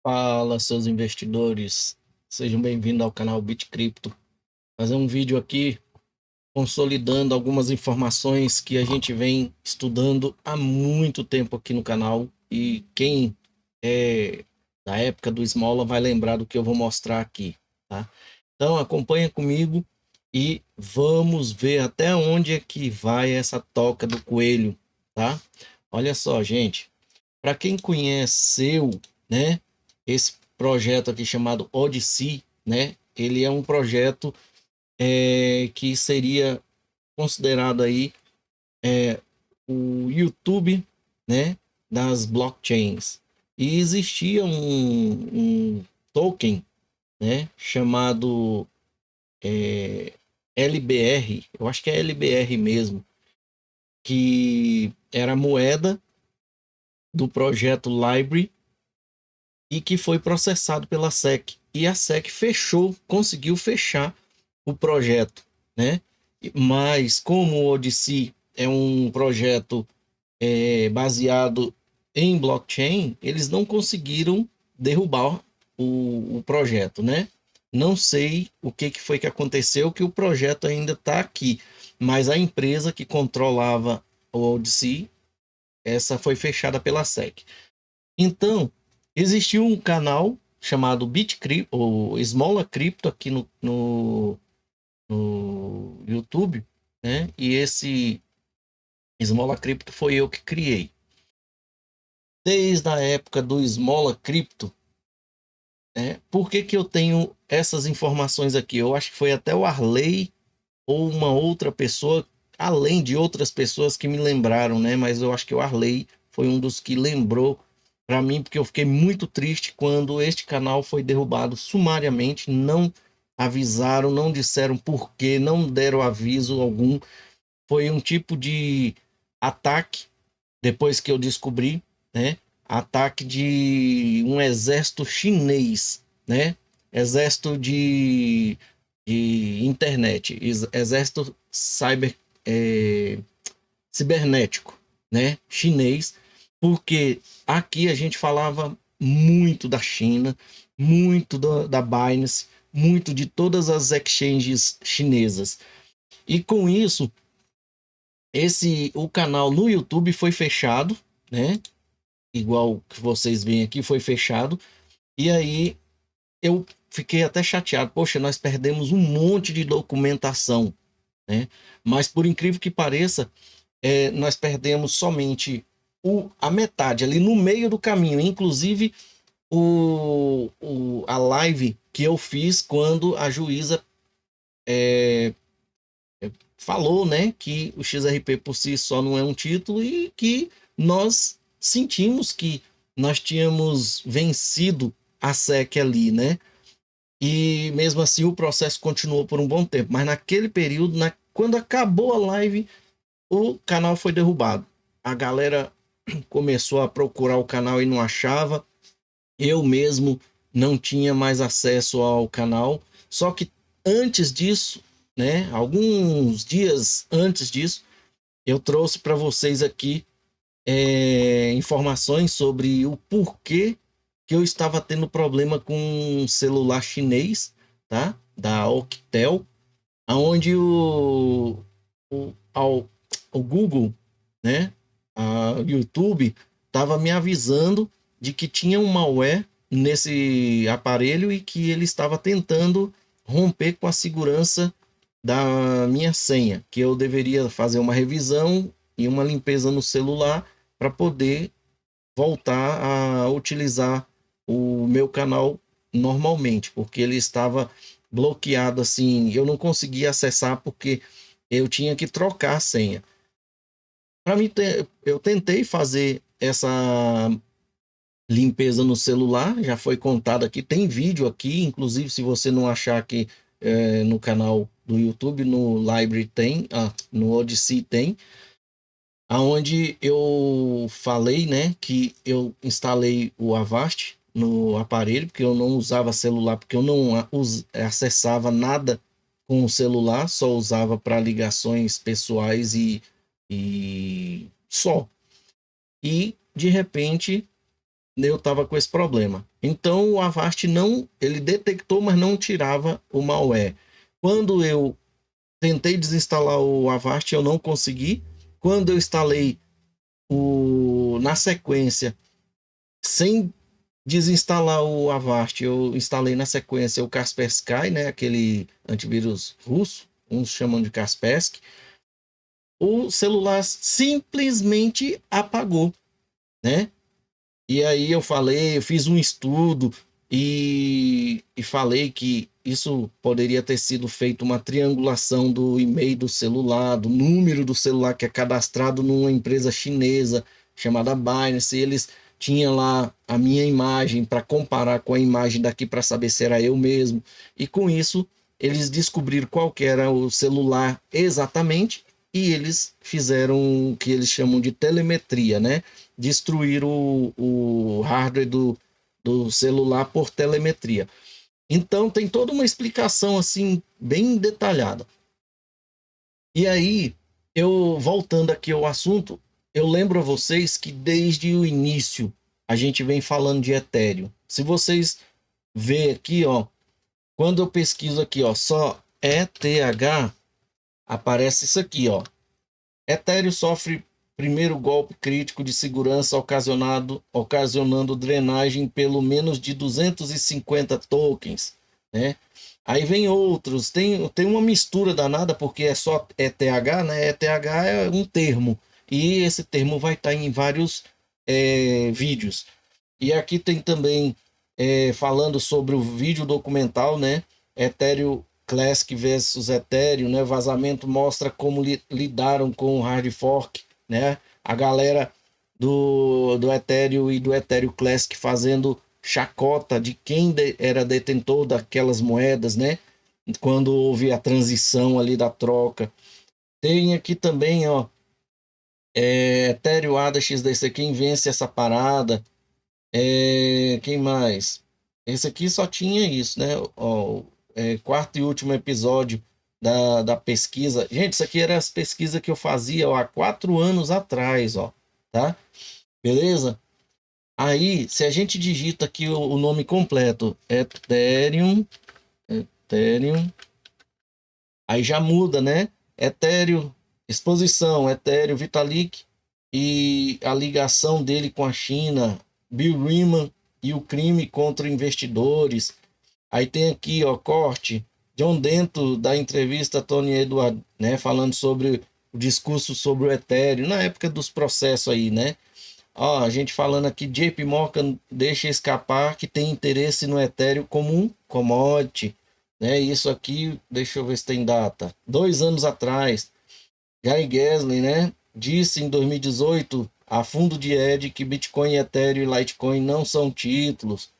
Fala, seus investidores, sejam bem-vindos ao canal BitCrypto. Fazer um vídeo aqui consolidando algumas informações que a gente vem estudando há muito tempo aqui no canal, e quem é da época do Esmola vai lembrar do que eu vou mostrar aqui, tá? Então acompanha comigo e vamos ver até onde é que vai essa toca do coelho, tá? Olha só, gente, para quem conheceu, né, esse projeto aqui chamado Odyssey, né, ele é um projeto que seria considerado aí o YouTube, né, das blockchains. E existia um token, né, chamado LBR, eu acho que é LBR mesmo, que era a moeda do projeto Library e que foi processado pela SEC. E a SEC fechou, conseguiu fechar o projeto, né? Mas como o Odyssey é um projeto baseado em blockchain, eles não conseguiram derrubar o projeto, né? Não sei o que foi que aconteceu, que o projeto ainda está aqui, mas a empresa que controlava o Odyssey, essa foi fechada pela SEC. Então, existiu um canal chamado BitCrypto, ou Esmola Crypto, aqui no YouTube, né? E esse Esmola Crypto foi eu que criei. Desde a época do Esmola Crypto, né? Por que que eu tenho essas informações aqui? Eu acho que foi até o Arley ou uma outra pessoa, além de outras pessoas que me lembraram, né? Mas eu acho que o Arley foi um dos que lembrou para mim, porque eu fiquei muito triste quando este canal foi derrubado sumariamente. Não avisaram, não disseram por quê, não deram aviso algum. Foi um tipo de ataque, depois que eu descobri, né? Ataque de um exército chinês, né? Exército de internet, exército é, cibernético, né? Chinês, porque aqui a gente falava muito da China, muito da Binance, muito de todas as exchanges chinesas. E com isso, o canal no YouTube foi fechado, né? Igual que vocês veem aqui, foi fechado. E aí eu fiquei até chateado. Poxa, nós perdemos um monte de documentação, né? Mas por incrível que pareça, nós perdemos somente a metade ali no meio do caminho. Inclusive a live que eu fiz quando a juíza falou, né, que o XRP por si só não é um título e que nós sentimos que nós tínhamos vencido a SEC ali, né? E mesmo assim o processo continuou por um bom tempo, mas naquele período, quando acabou a live, o canal foi derrubado. A galera começou a procurar o canal e não achava. Eu mesmo não tinha mais acesso ao canal. Só que antes disso, né, alguns dias antes disso, eu trouxe para vocês aqui informações sobre o porquê que eu estava tendo problema com um celular chinês, tá? Da Octel, aonde o, ao, o Google, né? O YouTube estava me avisando de que tinha um malware nesse aparelho e que ele estava tentando romper com a segurança da minha senha, que eu deveria fazer uma revisão e uma limpeza no celular para poder voltar a utilizar o meu canal normalmente, porque ele estava bloqueado assim, eu não conseguia acessar porque eu tinha que trocar a senha. Para mim, eu tentei fazer essa limpeza no celular, já foi contado aqui, tem vídeo aqui, inclusive se você não achar aqui no canal do YouTube, no Library tem, no Odyssey tem, aonde eu falei, né, que eu instalei o Avast no aparelho, porque eu não usava celular, porque eu não acessava nada com o celular, só usava para ligações pessoais e só. E, de repente, eu estava com esse problema. Então o Avast não, ele detectou, mas não tirava o malware. Quando eu tentei desinstalar o Avast, eu não consegui. Quando eu instalei na sequência, sem desinstalar o Avast, eu instalei na sequência o Kaspersky, né, aquele antivírus russo, uns chamam de Kaspersky. O celular simplesmente apagou, né? E aí eu fiz um estudo e falei que isso poderia ter sido feito uma triangulação do e-mail do celular, do número do celular que é cadastrado numa empresa chinesa chamada Binance. Eles tinham lá a minha imagem para comparar com a imagem daqui para saber se era eu mesmo. E com isso, eles descobriram qual que era o celular exatamente e eles fizeram o que eles chamam de telemetria, né? Destruir o hardware do celular por telemetria. Então tem toda uma explicação assim bem detalhada. E aí, eu voltando aqui ao assunto, eu lembro a vocês que desde o início a gente vem falando de Ethereum. Se vocês vê aqui, ó, quando eu pesquiso aqui, ó, só ETH, aparece isso aqui, ó. Ethereum sofre primeiro golpe crítico de segurança ocasionando drenagem pelo menos de 250 tokens, né? Aí vem outros, tem uma mistura danada porque é só ETH, né? ETH é um termo e esse termo vai estar em vários vídeos. E aqui tem também falando sobre o vídeo documental, né? Ethereum Classic versus Ethereum, né? Vazamento mostra como lidaram com o hard fork, né? A galera do Ethereum e do Ethereum Classic fazendo chacota de quem era detentor daquelas moedas, né? Quando houve a transição ali da troca. Tem aqui também, ó, Ethereum ADA XDC, quem vence essa parada? Quem mais? Esse aqui só tinha isso, né? Ó, quarto e último episódio da pesquisa. Gente, isso aqui era as pesquisas que eu fazia, ó, há 4 anos atrás, ó, tá? Beleza? Aí, se a gente digita aqui o nome completo, Ethereum, aí já muda, né? Ethereum, exposição, Ethereum Vitalik e a ligação dele com a China, Bill Riemann e o crime contra investidores. Aí tem aqui, ó, corte, John Dento da entrevista a Tony Edward, né, falando sobre o discurso sobre o Ethereum, na época dos processos aí, né? Ó, a gente falando aqui, JP Morgan deixa escapar que tem interesse no Ethereum como um commodity, né? Isso aqui, deixa eu ver se tem data. 2 anos atrás, Guy Gensler, né, disse em 2018 a fundo de Ed que Bitcoin, Ethereum e Litecoin não são títulos.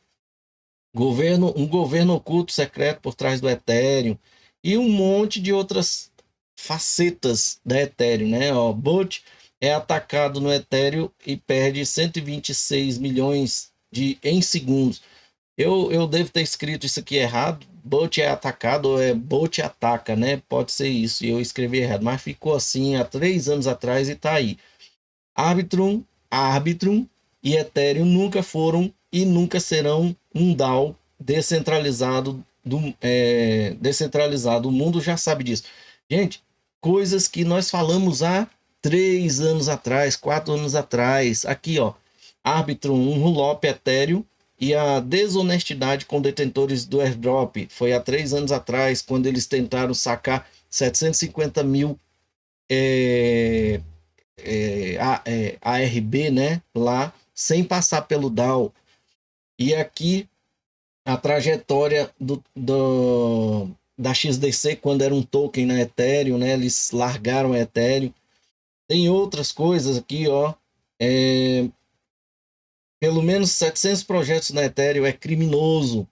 Um governo oculto secreto por trás do Ethereum e um monte de outras facetas da Ethereum, né? Ó, Bot é atacado no Ethereum e perde 126 milhões em segundos. Eu devo ter escrito isso aqui errado. Bot é atacado ou é Bot ataca, né? Pode ser isso. Eu escrevi errado, mas ficou assim há 3 anos atrás e tá aí. Arbitrum e Ethereum nunca foram e nunca serão um DAO descentralizado. O mundo já sabe disso. Gente, coisas que nós falamos há 3 anos atrás, 4 anos atrás. Aqui, ó, Arbitrum, um roll-up Ethereum e a desonestidade com detentores do airdrop. Foi há 3 anos atrás, quando eles tentaram sacar 750 mil ARB, né, lá, sem passar pelo DAO. E aqui a trajetória da XDC, quando era um token na Ethereum, né, eles largaram a Ethereum. Tem outras coisas aqui, ó. Pelo menos 700 projetos na Ethereum é criminoso.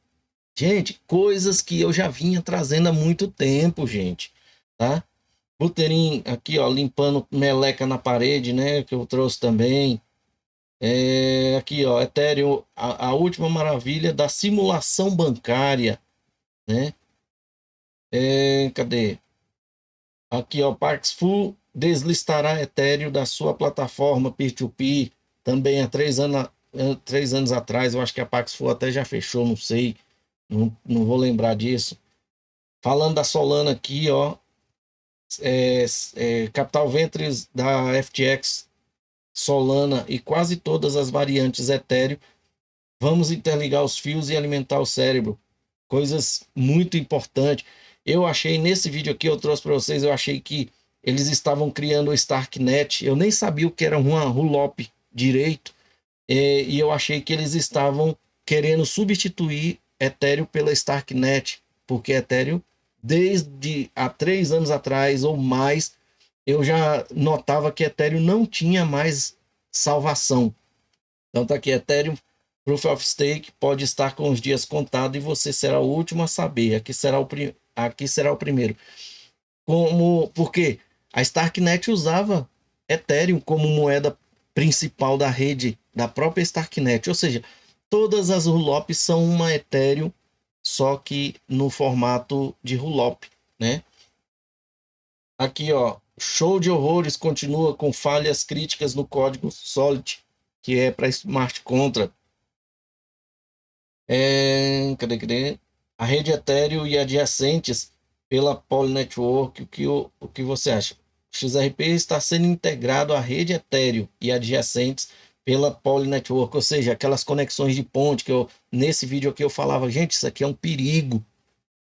Gente, coisas que eu já vinha trazendo há muito tempo, gente, tá? Buterin aqui, ó, limpando meleca na parede, né, que eu trouxe também. Aqui, ó, Ethereum, a última maravilha da simulação bancária, né? Cadê? Aqui, ó, Paxful deslistará Ethereum da sua plataforma peer-to-peer também há 3 anos atrás, eu acho que a Pax Full até já fechou, não sei, não vou lembrar disso. Falando da Solana aqui, ó, Capital Ventures da FTX, Solana e quase todas as variantes Ethereum, vamos interligar os fios e alimentar o cérebro. Coisas muito importantes. Eu achei nesse vídeo aqui, eu trouxe para vocês, eu achei que eles estavam criando o Starknet. Eu nem sabia o que era uma Rollup direito. E eu achei que eles estavam querendo substituir Ethereum pela Starknet, porque Ethereum, desde há 3 anos atrás ou mais, eu já notava que Ethereum não tinha mais salvação. Então tá aqui, Ethereum Proof of Stake pode estar com os dias contados e você será o último a saber. Aqui será o primeiro. Porque a Starknet usava Ethereum como moeda principal da rede da própria Starknet. Ou seja, todas as Rollups são uma Ethereum, só que no formato de Rollup, né? Aqui, ó, show de horrores continua com falhas críticas no código Solid, que é para Smart Contract. Cadê? A rede Ethereum e adjacentes pela Poly Network, o que você acha? O XRP está sendo integrado à rede Ethereum e adjacentes pela Poly Network, ou seja, aquelas conexões de ponte que nesse vídeo aqui eu falava, gente, isso aqui é um perigo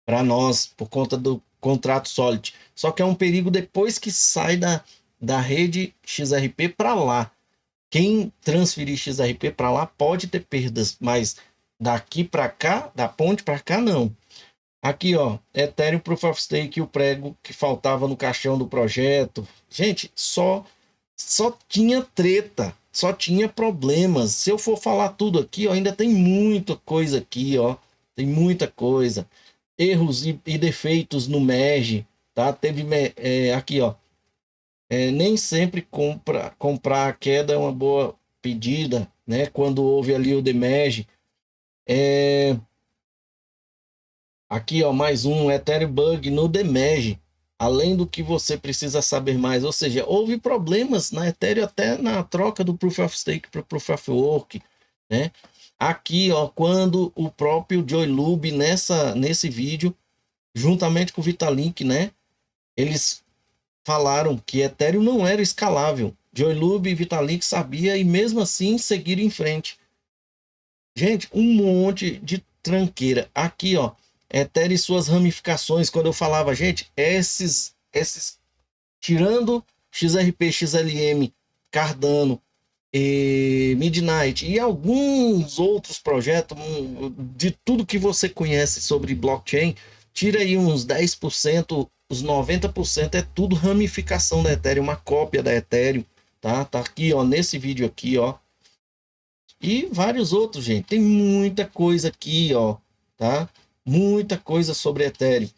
para nós por conta do contrato Solid. Só que é um perigo depois que sai da rede XRP para lá. Quem transferir XRP para lá pode ter perdas, mas daqui para cá, da ponte para cá, não. Aqui, ó, Ethereum Proof of Stake, o prego que faltava no caixão do projeto. Gente, só tinha treta, só tinha problemas. Se eu for falar tudo aqui, ó, ainda tem muita coisa aqui, ó. Tem muita coisa. Erros e defeitos no merge, tá? Teve aqui, ó. Nem sempre comprar a queda é uma boa pedida, né? Quando houve ali o demerge. Aqui, ó, mais um Ethereum bug no demerge. Além do que você precisa saber mais, ou seja, houve problemas na Ethereum até na troca do Proof of Stake para Proof of Work, né? Aqui, ó, quando o próprio Joy Lube nesse vídeo, juntamente com o Vitalik, né? Eles falaram que Ethereum não era escalável. Joy Lube e Vitalik sabia e mesmo assim seguiram em frente. Gente, um monte de tranqueira. Aqui, ó, Ethereum e suas ramificações. Quando eu falava, gente, esses tirando XRP, XLM, Cardano, Midnight e alguns outros projetos, de tudo que você conhece sobre blockchain, tira aí uns 10%, os 90% é tudo ramificação da Ethereum, uma cópia da Ethereum, tá? Tá aqui, ó, nesse vídeo aqui, ó. E vários outros, gente. Tem muita coisa aqui, ó, tá? Muita coisa sobre Ethereum.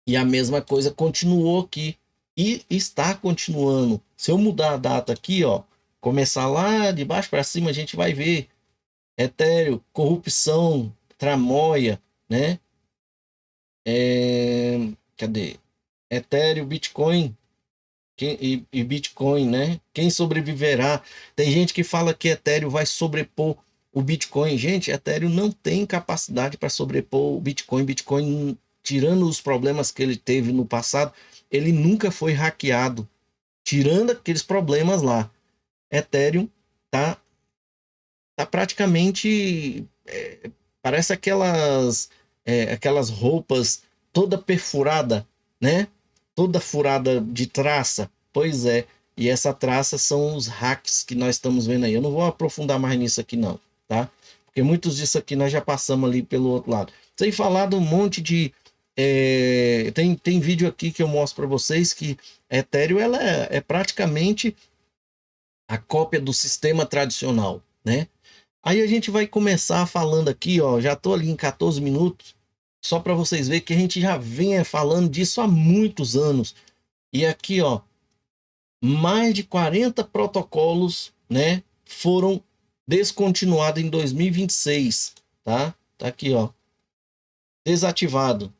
E a mesma coisa continuou aqui e está continuando. Se eu mudar a data aqui, ó, começar lá de baixo para cima, a gente vai ver Ethereum, corrupção, tramóia, né? Cadê? Ethereum, Bitcoin e Bitcoin, né? Quem sobreviverá? Tem gente que fala que Ethereum vai sobrepor o Bitcoin. Gente, Ethereum não tem capacidade para sobrepor o Bitcoin. Bitcoin, tirando os problemas que ele teve no passado, ele nunca foi hackeado. Tirando aqueles problemas lá, Ethereum tá praticamente parece aquelas roupas toda perfurada, né? Toda furada de traça. Pois é. E essa traça são os hacks que nós estamos vendo aí. Eu não vou aprofundar mais nisso aqui não, tá? Porque muitos disso aqui nós já passamos ali pelo outro lado. Sem falar de um monte de tem vídeo aqui que eu mostro para vocês que Ethereum ela é praticamente a cópia do sistema tradicional, né? Aí a gente vai começar falando aqui, ó, já tô ali em 14 minutos, só para vocês verem que a gente já vem falando disso há muitos anos. E aqui, ó, mais de 40 protocolos, né, foram descontinuados em 2026, tá? Tá aqui, ó, desativado.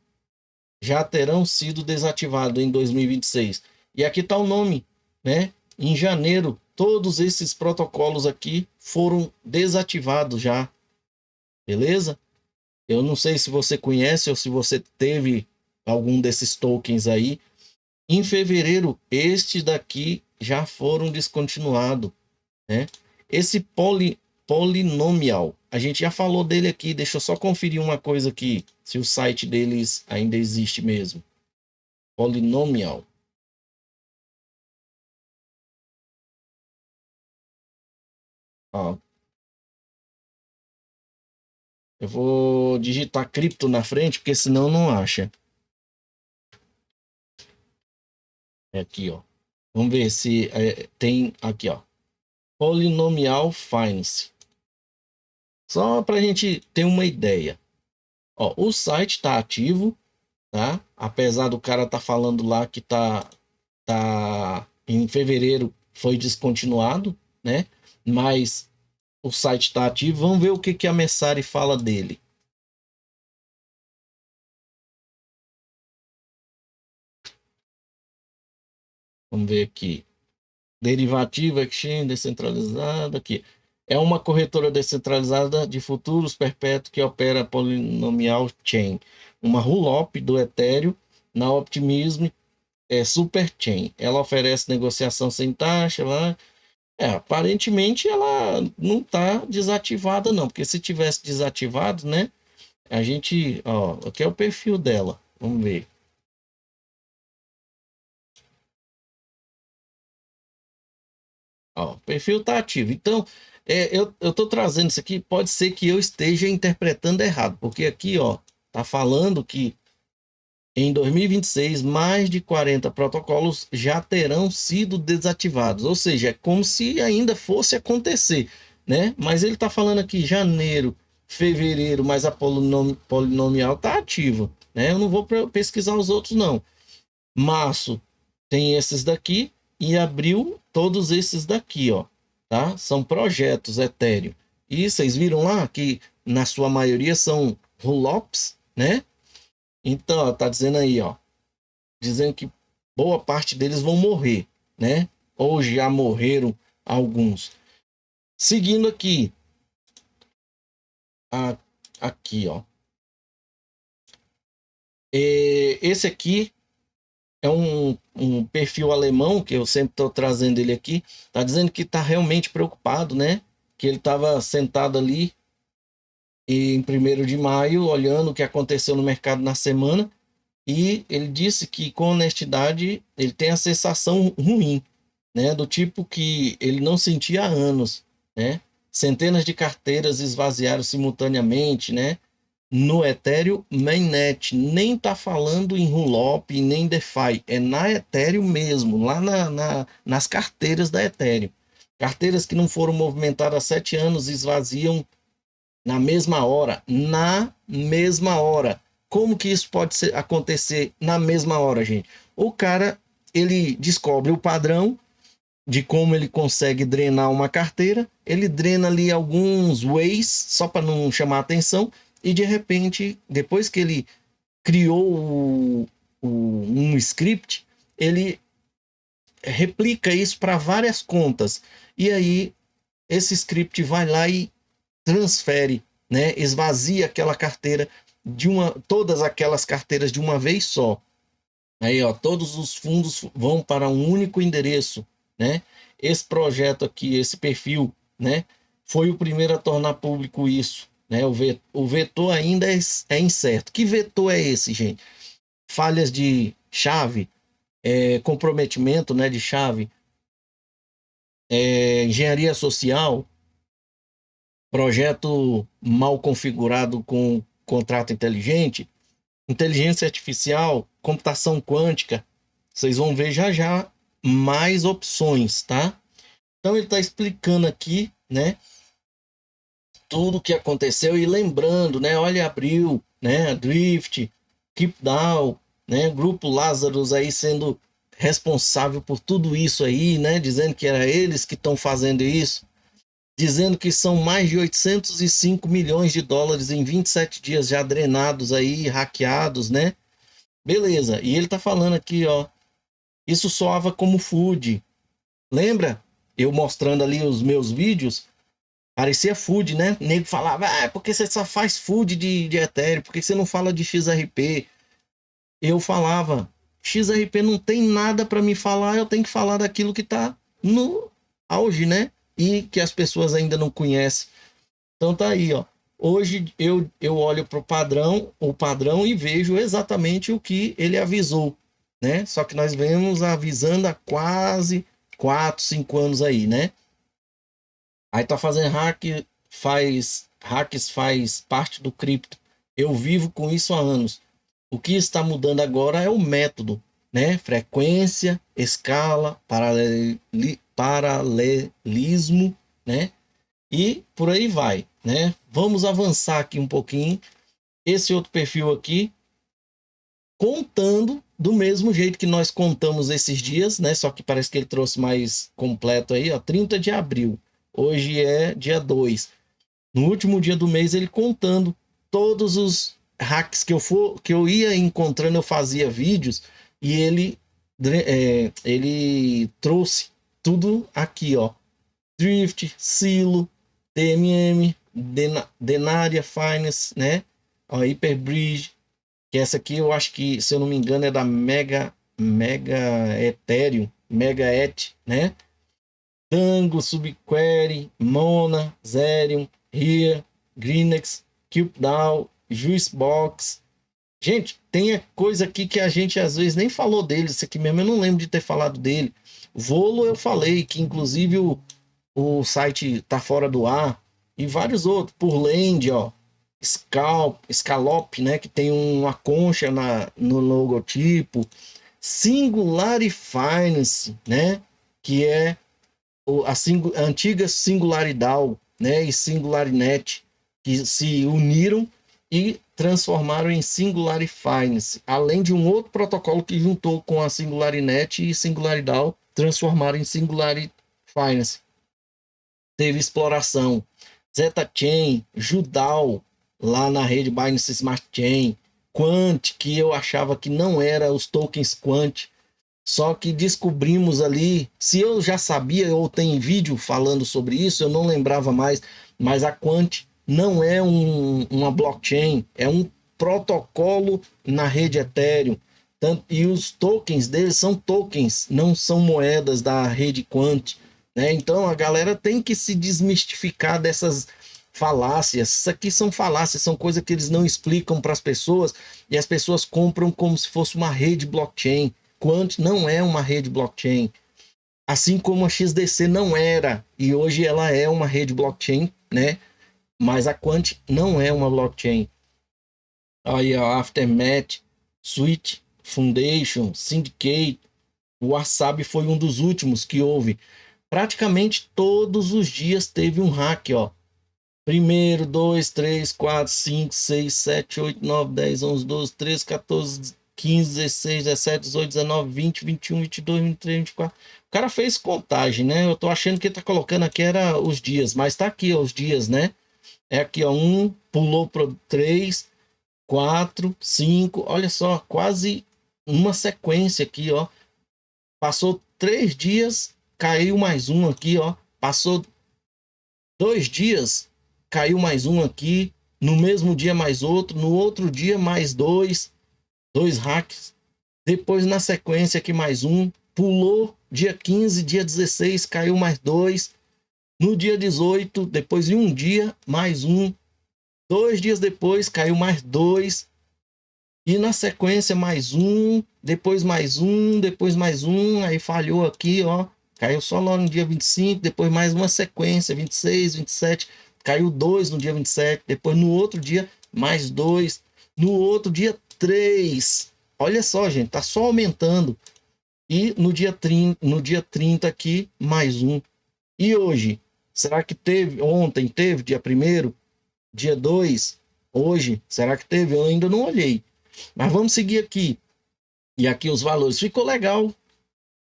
Já terão sido desativados em 2026. E aqui tá o nome, né? Em janeiro todos esses protocolos aqui foram desativados já, beleza? Eu não sei se você conhece ou se você teve algum desses tokens aí. Em fevereiro, estes daqui já foram descontinuados, né? Esse Polynomial, a gente já falou dele aqui. Deixa eu só conferir uma coisa aqui, se o site deles ainda existe mesmo. Polynomial. Ó, eu vou digitar cripto na frente, porque senão não acha. É aqui, ó. Vamos ver se tem aqui, ó. Polynomial Finance. Só para a gente ter uma ideia. Ó, o site está ativo, tá? Apesar do cara tá falando lá que tá em fevereiro foi descontinuado, né? Mas o site está ativo. Vamos ver o que que a Messari fala dele. Vamos ver aqui. Derivativa Exchange descentralizada aqui. É uma corretora descentralizada de futuros perpétuos que opera Polynomial Chain, uma roll-up do Ethereum na Optimism Super Chain. Ela oferece negociação sem taxa lá. Aparentemente ela não está desativada não, porque se tivesse desativado, né? A gente, ó, aqui é o perfil dela. Vamos ver. Ó, o perfil está ativo. Então, eu estou trazendo isso aqui. Pode ser que eu esteja interpretando errado, porque aqui, ó, tá falando que em 2026 mais de 40 protocolos já terão sido desativados. Ou seja, é como se ainda fosse acontecer, né? Mas ele está falando aqui janeiro, fevereiro, mas a polinomial está ativa, né? Eu não vou pesquisar os outros, não. Março tem esses daqui e abril todos esses daqui, ó, tá? São projetos Ethereum. E vocês viram lá que na sua maioria são rollups, né? Então, ó, tá dizendo aí, ó, dizendo que boa parte deles vão morrer, né? Ou já morreram alguns. Seguindo aqui, aqui, ó. Esse aqui é um perfil alemão, que eu sempre estou trazendo ele aqui, tá dizendo que está realmente preocupado, né? Que ele estava sentado ali em 1º de maio, olhando o que aconteceu no mercado na semana, e ele disse que, com honestidade, ele tem a sensação ruim, né? Do tipo que ele não sentia há anos, né? Centenas de carteiras esvaziaram simultaneamente, né? No Ethereum Mainnet, nem tá falando em Rollup, nem DeFi, é na Ethereum mesmo, lá nas carteiras da Ethereum. Carteiras que não foram movimentadas há 7 anos esvaziam na mesma hora. Como que isso pode acontecer na mesma hora, gente? O cara, ele descobre o padrão de como ele consegue drenar uma carteira, ele drena ali alguns ways, só para não chamar atenção, e de repente, depois que ele criou um script, ele replica isso para várias contas. E aí, esse script vai lá e transfere, né? Esvazia aquela carteira todas aquelas carteiras de uma vez só. Aí, ó, todos os fundos vão para um único endereço, né? Esse projeto aqui, esse perfil, né? Foi o primeiro a tornar público isso, né? O vetor ainda é incerto. Que vetor é esse, gente? Falhas de chave, comprometimento, né, de chave, engenharia social, projeto mal configurado com contrato inteligente, inteligência artificial, computação quântica. Vocês vão ver já já mais opções, tá? Então ele está explicando aqui, né, tudo o que aconteceu e lembrando, né, olha, abril, né, Drift, KeepDAO, né, Grupo Lazarus aí sendo responsável por tudo isso aí, né, dizendo que era eles que estão fazendo isso, dizendo que são mais de 805 milhões de dólares em 27 dias já drenados aí, hackeados, né? Beleza. E ele tá falando aqui, ó, isso soava como food. Lembra eu mostrando ali os meus vídeos, parecia food, né? O nego falava, porque você só faz food de Ethereum, por que você não fala de XRP? Eu falava, XRP não tem nada para me falar, eu tenho que falar daquilo que tá no auge, né? E que as pessoas ainda não conhecem. Então tá aí, ó. Hoje eu olho para o padrão e vejo exatamente o que ele avisou, né? Só que nós vemos avisando há quase 4, 5 anos aí, né? Aí tá fazendo hacks faz parte do cripto. Eu vivo com isso há anos. O que está mudando agora é o método, né? Frequência, escala, paralelismo, né? E por aí vai, né? Vamos avançar aqui um pouquinho. Esse outro perfil aqui, contando do mesmo jeito que nós contamos esses dias, né? Só que parece que ele trouxe mais completo aí, ó, 30 de abril. Hoje é dia 2. No último dia do mês, ele contando todos os hacks que eu ia encontrando, eu fazia vídeos e ele trouxe tudo aqui, ó. Drift, Silo, DMM, Denaria Finance, né? Ó, Hyperbridge, que essa aqui eu acho que, se eu não me engano, é da Mega Ethereum, Mega Et, né? Tango, Subquery, Mona, Zerium, Here, Greenex, Cupdown, Juicebox. Gente, tem coisa aqui que a gente às vezes nem falou dele. Isso aqui mesmo eu não lembro de ter falado dele. Volo eu falei, que inclusive o site tá fora do ar. E vários outros. Por Land, ó. Scallop, né? Que tem uma concha no logotipo. Singularity Finance, né? Que é a antiga Singularidade, né, e Singularinet, que se uniram e transformaram em Singularity Finance, além de um outro protocolo que juntou com a Singularinet e Singularidade, transformaram em Singularity Finance. Teve exploração. Zeta Chain, Judal, lá na rede Binance Smart Chain, Quant, que eu achava que não era os tokens Quant, só que descobrimos ali, se eu já sabia ou tem vídeo falando sobre isso, eu não lembrava mais, mas a Quant não é uma blockchain, é um protocolo na rede Ethereum. E os tokens deles são tokens, não são moedas da rede Quant, né? Então a galera tem que se desmistificar dessas falácias. Isso aqui são falácias, são coisas que eles não explicam para as pessoas e as pessoas compram como se fosse uma rede blockchain. Quant não é uma rede blockchain, assim como a XDC não era, e hoje ela é uma rede blockchain, né? Mas a Quant não é uma blockchain. Aí a Aftermath, Switch, Foundation, Syndicate, o Wasabi foi um dos últimos que houve. Praticamente todos os dias teve um hack, ó. Primeiro, 2, 3, 4, 5, 6, 7, 8, 9, 10, 11, 12, 13, 14, 15, 16, 17, 18, 19, 20, 21, 22, 23, 24. O cara fez contagem, né? Eu tô achando que ele tá colocando aqui era os dias, mas tá aqui, ó, os dias, né? É aqui, ó, pulou para 3, 4, 5, olha só, quase uma sequência aqui, ó. Passou 3 dias, caiu mais um aqui, ó. Passou 2 dias, caiu mais um aqui. No mesmo dia, mais outro. No outro dia, mais dois hacks. Depois, na sequência, aqui mais um. Pulou dia 15, dia 16, caiu mais dois. No dia 18, depois de um dia, mais um. 2 dias depois, caiu mais dois. E na sequência, mais um. Depois mais um. Depois mais um. Aí falhou aqui, ó. Caiu só lá no dia 25. Depois mais uma sequência, 26, 27. Caiu dois no dia 27. Depois no outro dia, mais dois. No outro dia, 3. Olha só, gente, tá só aumentando. E no dia 30 aqui, mais um. E hoje? Será que teve? Ontem teve, dia 1º? Dia 2? Hoje? Será que teve? Eu ainda não olhei. Mas vamos seguir aqui. E aqui os valores. Ficou legal.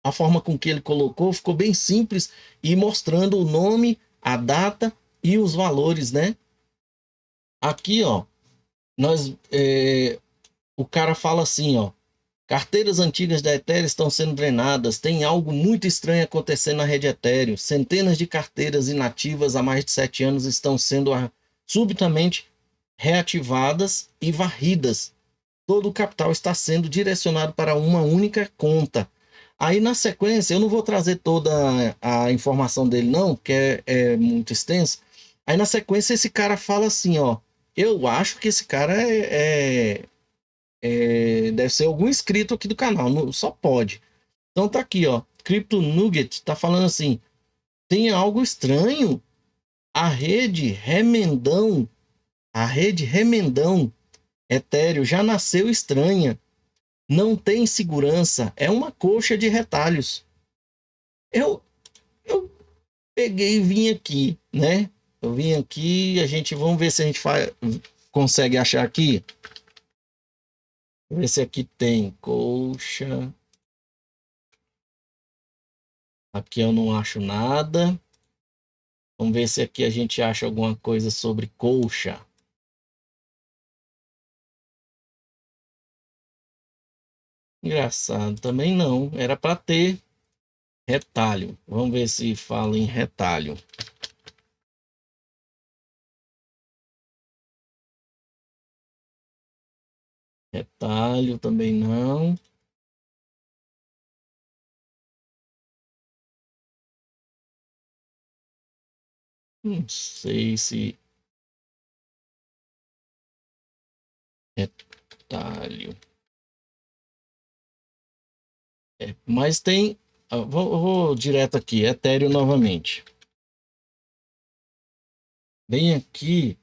A forma com que ele colocou ficou bem simples e mostrando o nome, a data e os valores, né? Aqui, ó, o cara fala assim, ó, Carteiras antigas da Ethereum estão sendo drenadas. Tem algo muito estranho acontecendo na rede Ethereum. Centenas de carteiras inativas há mais de 7 anos estão sendo subitamente reativadas e varridas. Todo o capital está sendo direcionado para uma única conta. Aí, na sequência, eu não vou trazer toda a informação dele, não, porque é muito extenso. Aí, na sequência, esse cara fala assim, ó. Eu acho que esse cara deve ser algum inscrito aqui do canal, só pode. Então tá aqui, ó. Crypto Nugget tá falando assim: tem algo estranho. A rede Remendão Ethereum já nasceu estranha. Não tem segurança. É uma coxa de retalhos. Eu peguei e vim aqui, né? Eu vim aqui, vamos ver se a gente consegue achar aqui. Vamos ver se aqui tem coxa. Aqui eu não acho nada. Vamos ver se aqui a gente acha alguma coisa sobre coxa. Engraçado, também não. Era para ter retalho. Vamos ver se fala em retalho. Retalho também não. Não sei se retalho. Mas tem. Vou direto aqui, Ethereum novamente. Bem aqui,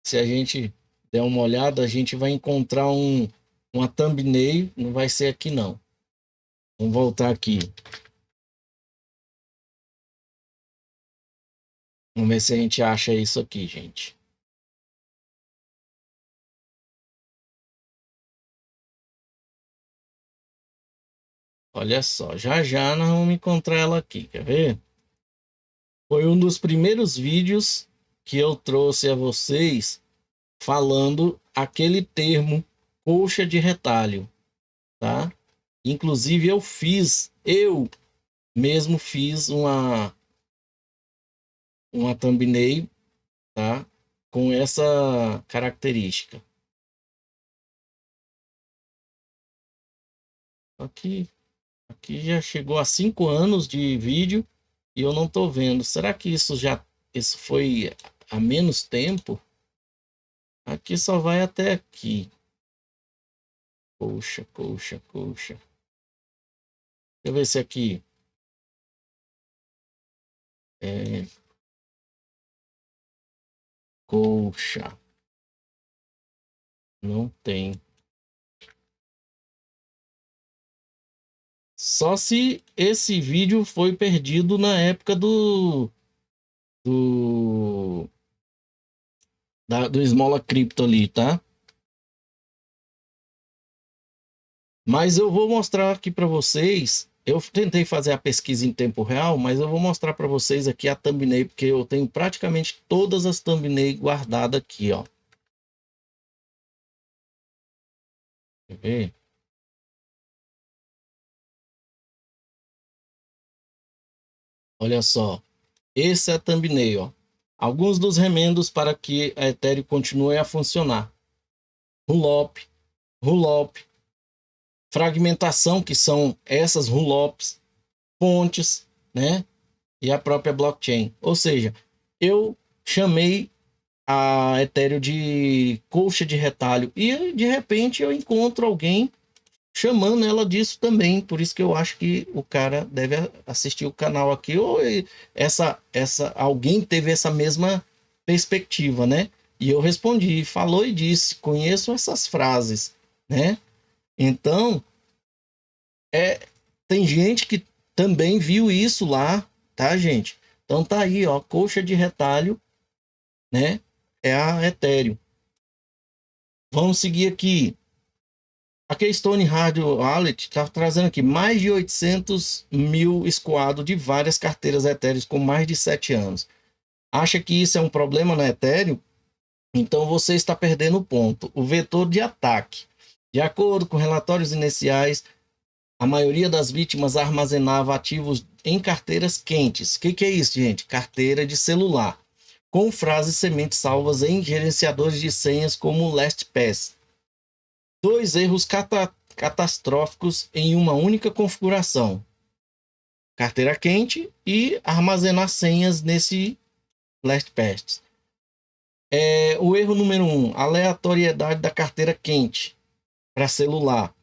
se a gente der uma olhada, a gente vai encontrar uma thumbnail. Não vai ser aqui, não. Vamos voltar aqui. Vamos ver se a gente acha isso aqui, gente. Olha só, já nós vamos encontrar ela aqui, quer ver? Foi um dos primeiros vídeos que eu trouxe a vocês falando aquele termo coxa de retalho, tá? Inclusive eu mesmo fiz uma thumbnail, tá? Com essa característica. Aqui já chegou a 5 anos de vídeo e eu não tô vendo. Será que isso foi há menos tempo? Aqui só vai até aqui. Coxa. Deixa eu ver se aqui. Coxa. Não tem. Só se esse vídeo foi perdido na época do Esmola Cripto ali, tá? Mas eu vou mostrar aqui para vocês. Eu tentei fazer a pesquisa em tempo real, mas eu vou mostrar para vocês aqui a thumbnail, porque eu tenho praticamente todas as thumbnails guardadas aqui, ó. Quer ver? Olha só. Esse é a thumbnail, ó. Alguns dos remendos para que a Ethereum continue a funcionar. Roll-up, fragmentação, que são essas roll-ups, pontes, né? E a própria blockchain. Ou seja, eu chamei a Ethereum de coxa de retalho e de repente eu encontro alguém chamando ela disso também. Por isso que eu acho que o cara deve assistir o canal aqui, ou alguém teve essa mesma perspectiva, né? E eu respondi, falou e disse, conheço essas frases, né? Então, tem gente que também viu isso lá, tá, gente? Então tá aí, ó, coxa de retalho, né? É a Ethereum. Vamos seguir aqui. A Keystone Hard Wallet está trazendo aqui mais de 800 mil escoados de várias carteiras Ethereum com mais de 7 anos. Acha que isso é um problema na Ethereum? Então você está perdendo o ponto. O vetor de ataque. De acordo com relatórios iniciais, a maioria das vítimas armazenava ativos em carteiras quentes. O que é isso, gente? Carteira de celular, com frases sementes salvas em gerenciadores de senhas como o LastPass. Dois erros catastróficos em uma única configuração: carteira quente e armazenar senhas nesse LastPass. O erro número 1, aleatoriedade da carteira quente para celular.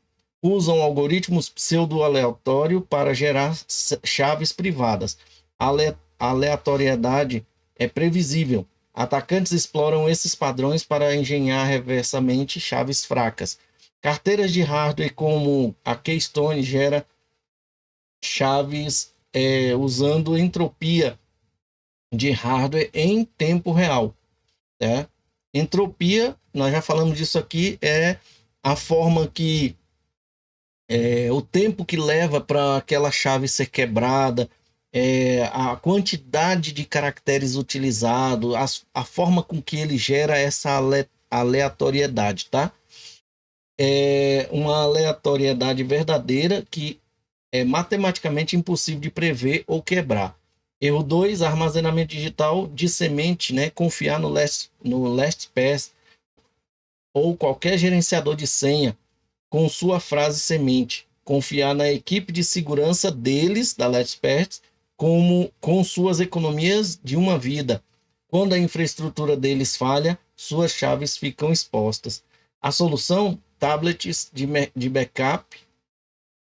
Usam algoritmos pseudo-aleatório para gerar chaves privadas. A aleatoriedade é previsível. Atacantes exploram esses padrões para engenhar reversamente chaves fracas. Carteiras de hardware como a Keystone gera chaves usando entropia de hardware em tempo real. Né? Entropia, nós já falamos disso aqui, é a forma que o tempo que leva para aquela chave ser quebrada, a quantidade de caracteres utilizados, a forma com que ele gera essa aleatoriedade, tá? É uma aleatoriedade verdadeira que é matematicamente impossível de prever ou quebrar. Erro 2, armazenamento digital de semente, né? Confiar no LastPass ou qualquer gerenciador de senha com sua frase semente. Confiar na equipe de segurança deles, da LastPass, com suas economias de uma vida. Quando a infraestrutura deles falha, suas chaves ficam expostas. A solução, tablets de backup,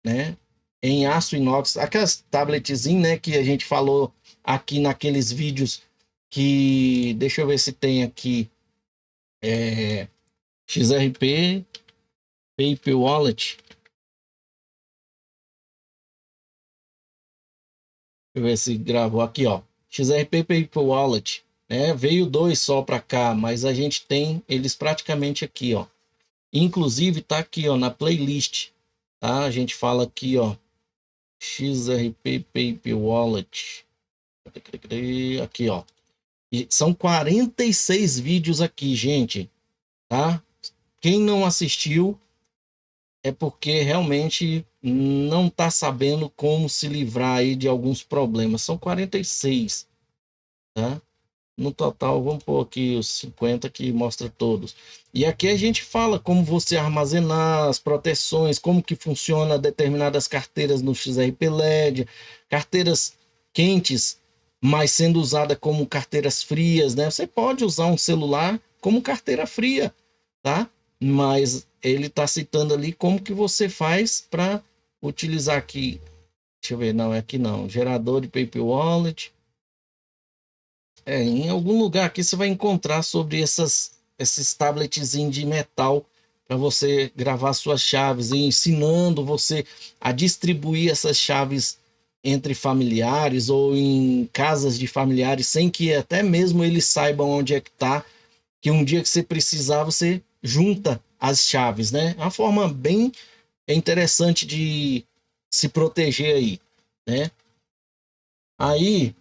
né? Em aço inox, aquelas tabletzinhas, né, que a gente falou aqui naqueles vídeos que, deixa eu ver se tem aqui, XRP, Paper Wallet. Deixa eu ver se gravou aqui, ó. XRP Paper Wallet, né? Veio 2 só para cá, mas a gente tem eles praticamente aqui, ó. Inclusive tá aqui, ó, na playlist, tá? A gente fala aqui, ó, XRP Paper Wallet. Aqui, ó. E são 46 vídeos aqui, gente, tá? Quem não assistiu é porque realmente não está sabendo como se livrar aí de alguns problemas. São 46, tá? No total, vamos pôr aqui os 50 que mostra todos. E aqui a gente fala como você armazenar as proteções, como que funciona determinadas carteiras no XRP LED, carteiras quentes, mas sendo usada como carteiras frias, né? Você pode usar um celular como carteira fria, tá? Mas ele está citando ali como que você faz para utilizar aqui. Deixa eu ver, não, é aqui não. Gerador de Paper Wallet. Em algum lugar aqui você vai encontrar sobre esses tabletzinhos de metal para você gravar suas chaves e ensinando você a distribuir essas chaves entre familiares ou em casas de familiares sem que até mesmo eles saibam onde é que tá, que um dia que você precisar você junta as chaves, né? É uma forma bem interessante de se proteger aí, né? Aí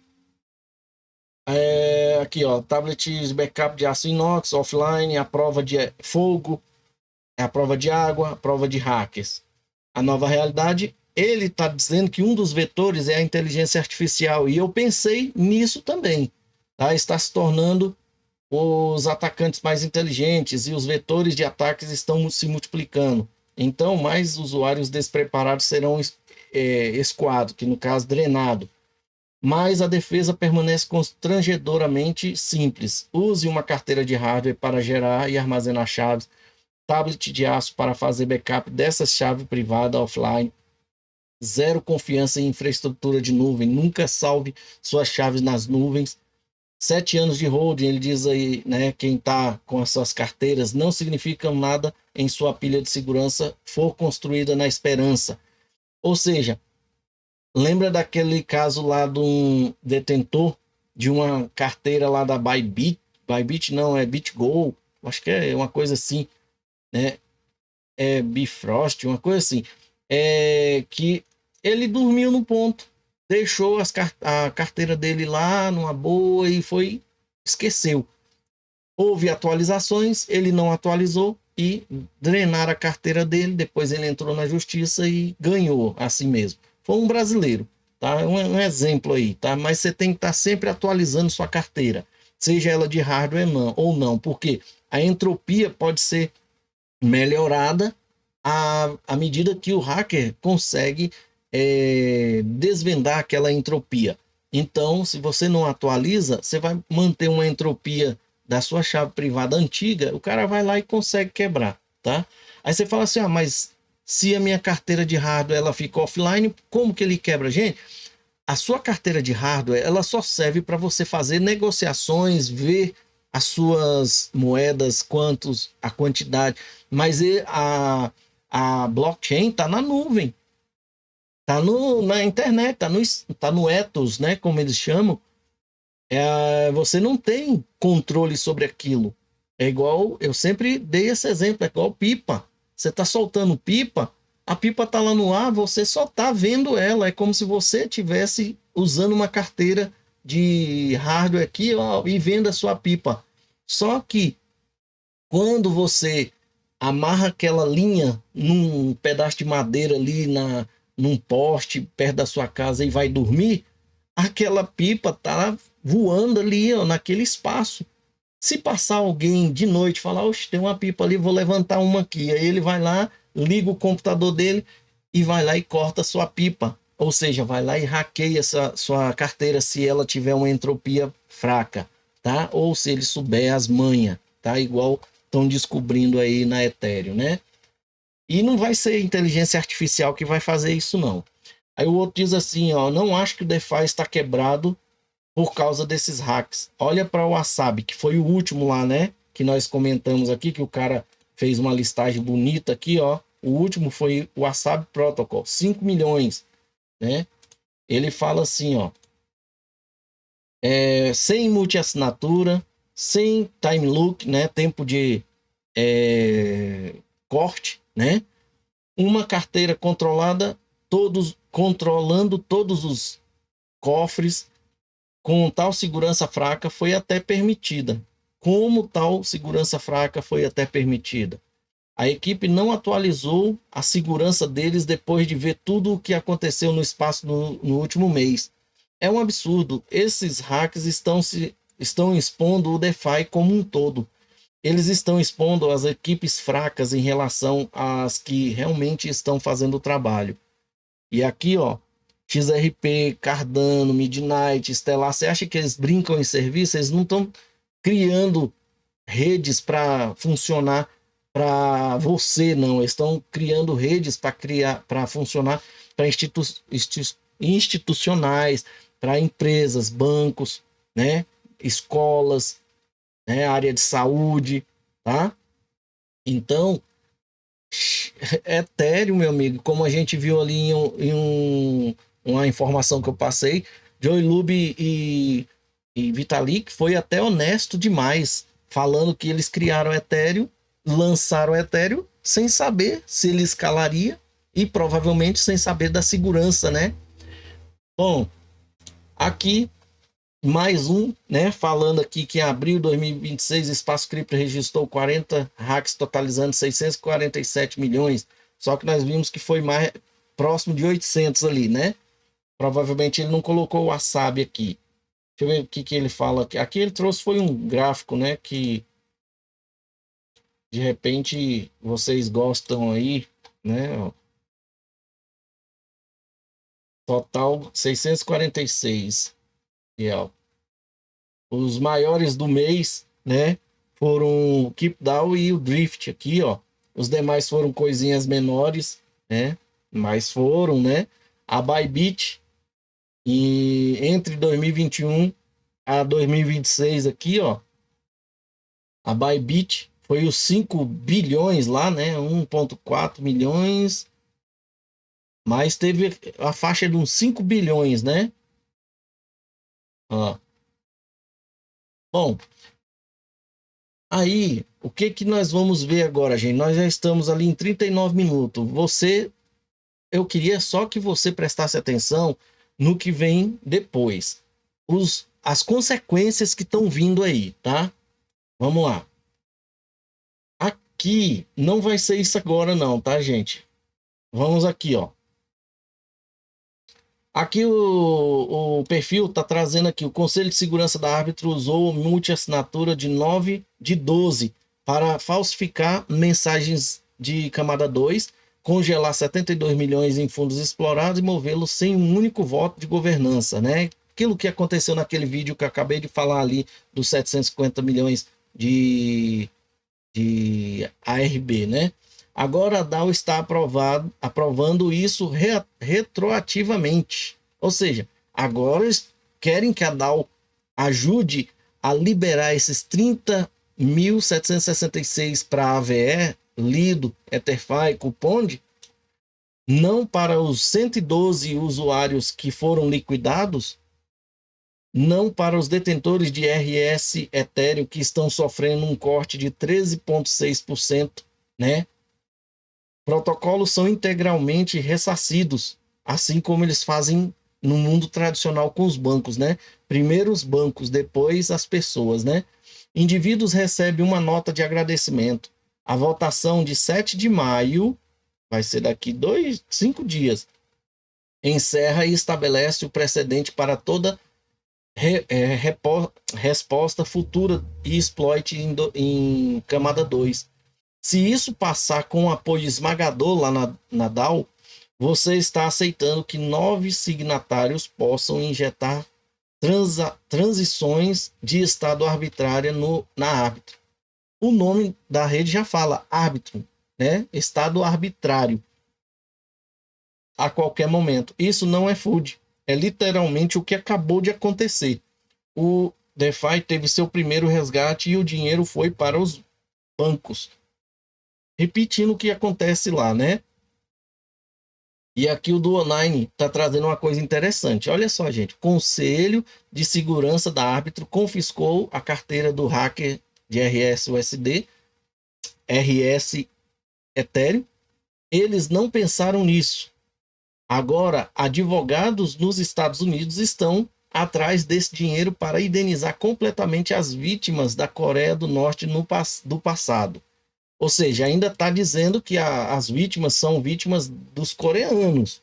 aqui, ó, tablets backup de aço inox, offline, a prova de fogo, a prova de água, a prova de hackers. A nova realidade, ele está dizendo que um dos vetores é a inteligência artificial, e eu pensei nisso também, tá? Está se tornando os atacantes mais inteligentes e os vetores de ataques estão se multiplicando. Então, mais usuários despreparados serão escoados, que no caso, drenado. Mas a defesa permanece constrangedoramente simples. Use uma carteira de hardware para gerar e armazenar chaves, tablet de aço para fazer backup dessa chave privada offline. Zero confiança em infraestrutura de nuvem. Nunca salve suas chaves nas nuvens. 7 anos de holding, ele diz aí, né? Quem está com as suas carteiras não significa nada em sua pilha de segurança for construída na esperança. Ou seja, lembra daquele caso lá de um detentor de uma carteira lá da Bybit? Bybit não, é BitGo, acho que é uma coisa assim, né? É Bifrost, uma coisa assim. Que ele dormiu no ponto, deixou a carteira dele lá numa boa e esqueceu. Houve atualizações, ele não atualizou e drenaram a carteira dele. Depois ele entrou na justiça e ganhou assim mesmo. Foi um brasileiro, tá? Um exemplo aí, tá? Mas você tem que estar sempre atualizando sua carteira, seja ela de hardware ou não, porque a entropia pode ser melhorada à medida que o hacker consegue desvendar aquela entropia. Então, se você não atualiza, você vai manter uma entropia da sua chave privada antiga, o cara vai lá e consegue quebrar, tá? Aí você fala assim, mas se a minha carteira de hardware ela fica offline, como que ele quebra? Gente, a sua carteira de hardware ela só serve para você fazer negociações, ver as suas moedas, a quantidade, mas a blockchain está na nuvem, está na internet, tá no Ethos, né, como eles chamam. Você não tem controle sobre aquilo. É igual, eu sempre dei esse exemplo, é igual pipa. Você está soltando pipa, a pipa está lá no ar, você só está vendo ela. É como se você estivesse usando uma carteira de hardware aqui, ó, e vendo a sua pipa. Só que quando você amarra aquela linha num pedaço de madeira ali num poste perto da sua casa e vai dormir, aquela pipa tá voando ali, ó, naquele espaço. Se passar alguém de noite e falar, oxe, tem uma pipa ali, vou levantar uma aqui. Aí ele vai lá, liga o computador dele e vai lá e corta a sua pipa. Ou seja, vai lá e hackeia essa sua carteira se ela tiver uma entropia fraca, tá? Ou se ele souber as manhas, tá? Igual estão descobrindo aí na Ethereum, né? E não vai ser inteligência artificial que vai fazer isso, não. Aí o outro diz assim, ó, não acho que o DeFi está quebrado por causa desses hacks. Olha para o Wasabi, que foi o último lá, né? Que nós comentamos aqui, que o cara fez uma listagem bonita aqui, ó. O último foi o Wasabi Protocol, 5 milhões, né? Ele fala assim, ó, sem multi-assinatura, sem time look, né? Tempo de corte, né? Uma carteira controlada, controlando todos os cofres, com tal segurança fraca foi até permitida. Como tal segurança fraca foi até permitida? A equipe não atualizou a segurança deles depois de ver tudo o que aconteceu no espaço no último mês. É um absurdo. Esses hacks estão expondo o DeFi como um todo. Eles estão expondo as equipes fracas em relação às que realmente estão fazendo o trabalho. E aqui, ó, XRP, Cardano, Midnight, Stellar, você acha que eles brincam em serviço? Eles não estão criando redes para funcionar para você, não. Eles estão criando redes para funcionar para institucionais, para empresas, bancos, né? Escolas, né? Área de saúde, tá? Então, Ethereum, meu amigo, como a gente viu ali uma informação que eu passei, Joey Lube e Vitalik foi até honesto demais, falando que eles criaram o Ethereum, lançaram o Ethereum sem saber se ele escalaria e provavelmente sem saber da segurança, né? Bom, aqui mais um, né? Falando aqui que em abril de 2026, Espaço Cripto registrou 40 hacks, totalizando 647 milhões. Só que nós vimos que foi mais próximo de 800 ali, né? Provavelmente ele não colocou o Wasabi aqui. Deixa eu ver o que ele fala aqui. Aqui ele trouxe foi um gráfico, né? Que de repente vocês gostam aí, né? Total 646. E, ó, os maiores do mês, né? Foram o KeepDAO e o Drift aqui, ó. Os demais foram coisinhas menores, né? Mas foram, né? A Bybit e entre 2021 a 2026 aqui, ó. A Bybit foi os 5 bilhões lá, né? 1,4 milhões, mas teve a faixa de uns 5 bilhões, né? Ó. Bom, aí, o que que nós vamos ver agora, gente? Nós já estamos ali em 39 minutos. Eu queria só que você prestasse atenção no que vem depois. As consequências que estão vindo aí, tá? Vamos lá. aqui não vai ser isso agora não, tá, gente? Vamos aqui, ó. Aqui o perfil está trazendo aqui, o Conselho de Segurança da Árbitro usou multi-assinatura de 9 de 12 para falsificar mensagens de camada 2, congelar 72 milhões em fundos explorados e movê-los sem um único voto de governança, né? Aquilo que aconteceu naquele vídeo que eu acabei de falar ali, dos 750 milhões de ARB, né? Agora a DAO está aprovando isso retroativamente. Ou seja, agora eles querem que a DAO ajude a liberar esses 30.766 para a AVE, Lido, EtherFi, Cupond, não para os 112 usuários que foram liquidados, não para os detentores de RS Ethereum que estão sofrendo um corte de 13,6%, né? Protocolos são integralmente ressarcidos, assim como eles fazem no mundo tradicional com os bancos, né? Primeiro os bancos, depois as pessoas, né? Indivíduos recebem uma nota de agradecimento. A votação de 7 de maio, vai ser daqui 5 dias, encerra e estabelece o precedente para toda resposta futura e exploit em camada 2. Se isso passar com um apoio esmagador lá na DAO, você está aceitando que 9 signatários possam injetar transições de estado arbitrária na árbitro. O nome da rede já fala árbitro, né? Estado arbitrário a qualquer momento. Isso não é FUD, é literalmente o que acabou de acontecer. O DeFi teve seu primeiro resgate e o dinheiro foi para os bancos. Repetindo o que acontece lá, né? E aqui o do Online está trazendo uma coisa interessante. Olha só, gente. Conselho de Segurança da Árbitro confiscou a carteira do hacker de RS-USD, RS Ethereum. Eles não pensaram nisso. Agora, advogados nos Estados Unidos estão atrás desse dinheiro para indenizar completamente as vítimas da Coreia do Norte do passado. Ou seja, ainda está dizendo que as vítimas são vítimas dos coreanos.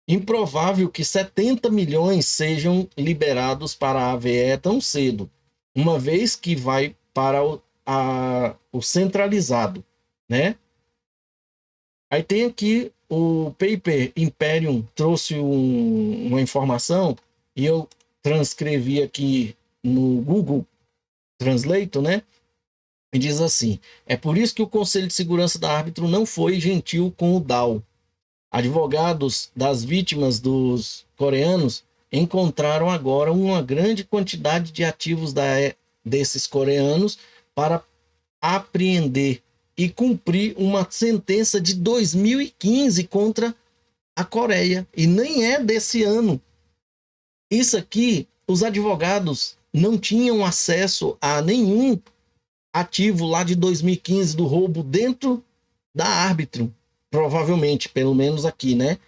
Improvável que 70 milhões sejam liberados para a AVE tão cedo, uma vez que vai para o centralizado, né? Aí tem aqui o Paper Imperium trouxe uma informação e eu transcrevi aqui no Google Translate, né? E diz assim: é por isso que o Conselho de Segurança da Árbitro não foi gentil com o DAO. Advogados das vítimas dos coreanos encontraram agora uma grande quantidade de ativos desses coreanos para apreender e cumprir uma sentença de 2015 contra a Coreia. E nem é desse ano. Isso aqui, os advogados não tinham acesso a nenhum ativo lá de 2015 do roubo dentro da árbitro, provavelmente, pelo menos aqui, né?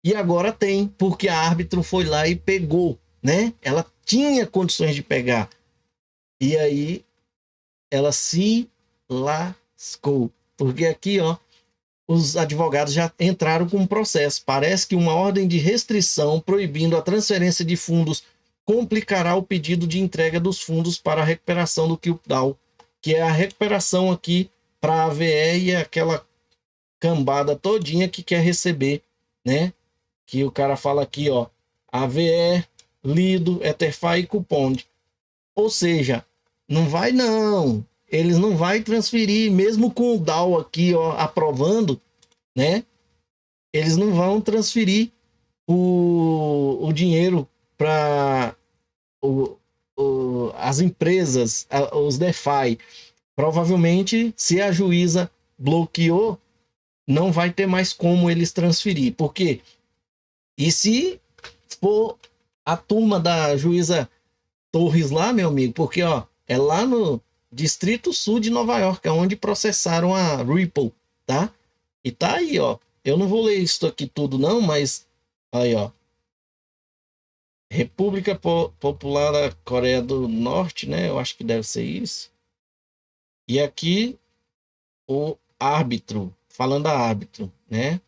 E agora tem, porque a árbitro foi lá e pegou, né? Ela tinha condições de pegar. E aí ela se lascou. Porque aqui, ó, os advogados já entraram com um processo. Parece que uma ordem de restrição proibindo a transferência de fundos complicará o pedido de entrega dos fundos para a recuperação do QDAO, que é a recuperação aqui para a AVE e aquela cambada todinha que quer receber, né? Que o cara fala aqui, ó, AVE, Lido, EtherFi e Cupond. Ou seja, não vai não. Eles não vai transferir, mesmo com o DAO aqui, ó, aprovando, né? Eles não vão transferir o dinheiro para as empresas, os DeFi. Provavelmente, se a juíza bloqueou, não vai ter mais como eles transferir. Por quê? E se for a turma da juíza Torres lá, meu amigo, porque ó, é lá no Distrito Sul de Nova York, é onde processaram a Ripple, tá? E tá aí, ó. Eu não vou ler isso aqui tudo não, mas aí, ó. República Popular da Coreia do Norte, né? Eu acho que deve ser isso. E aqui o árbitro, falando a árbitro, né?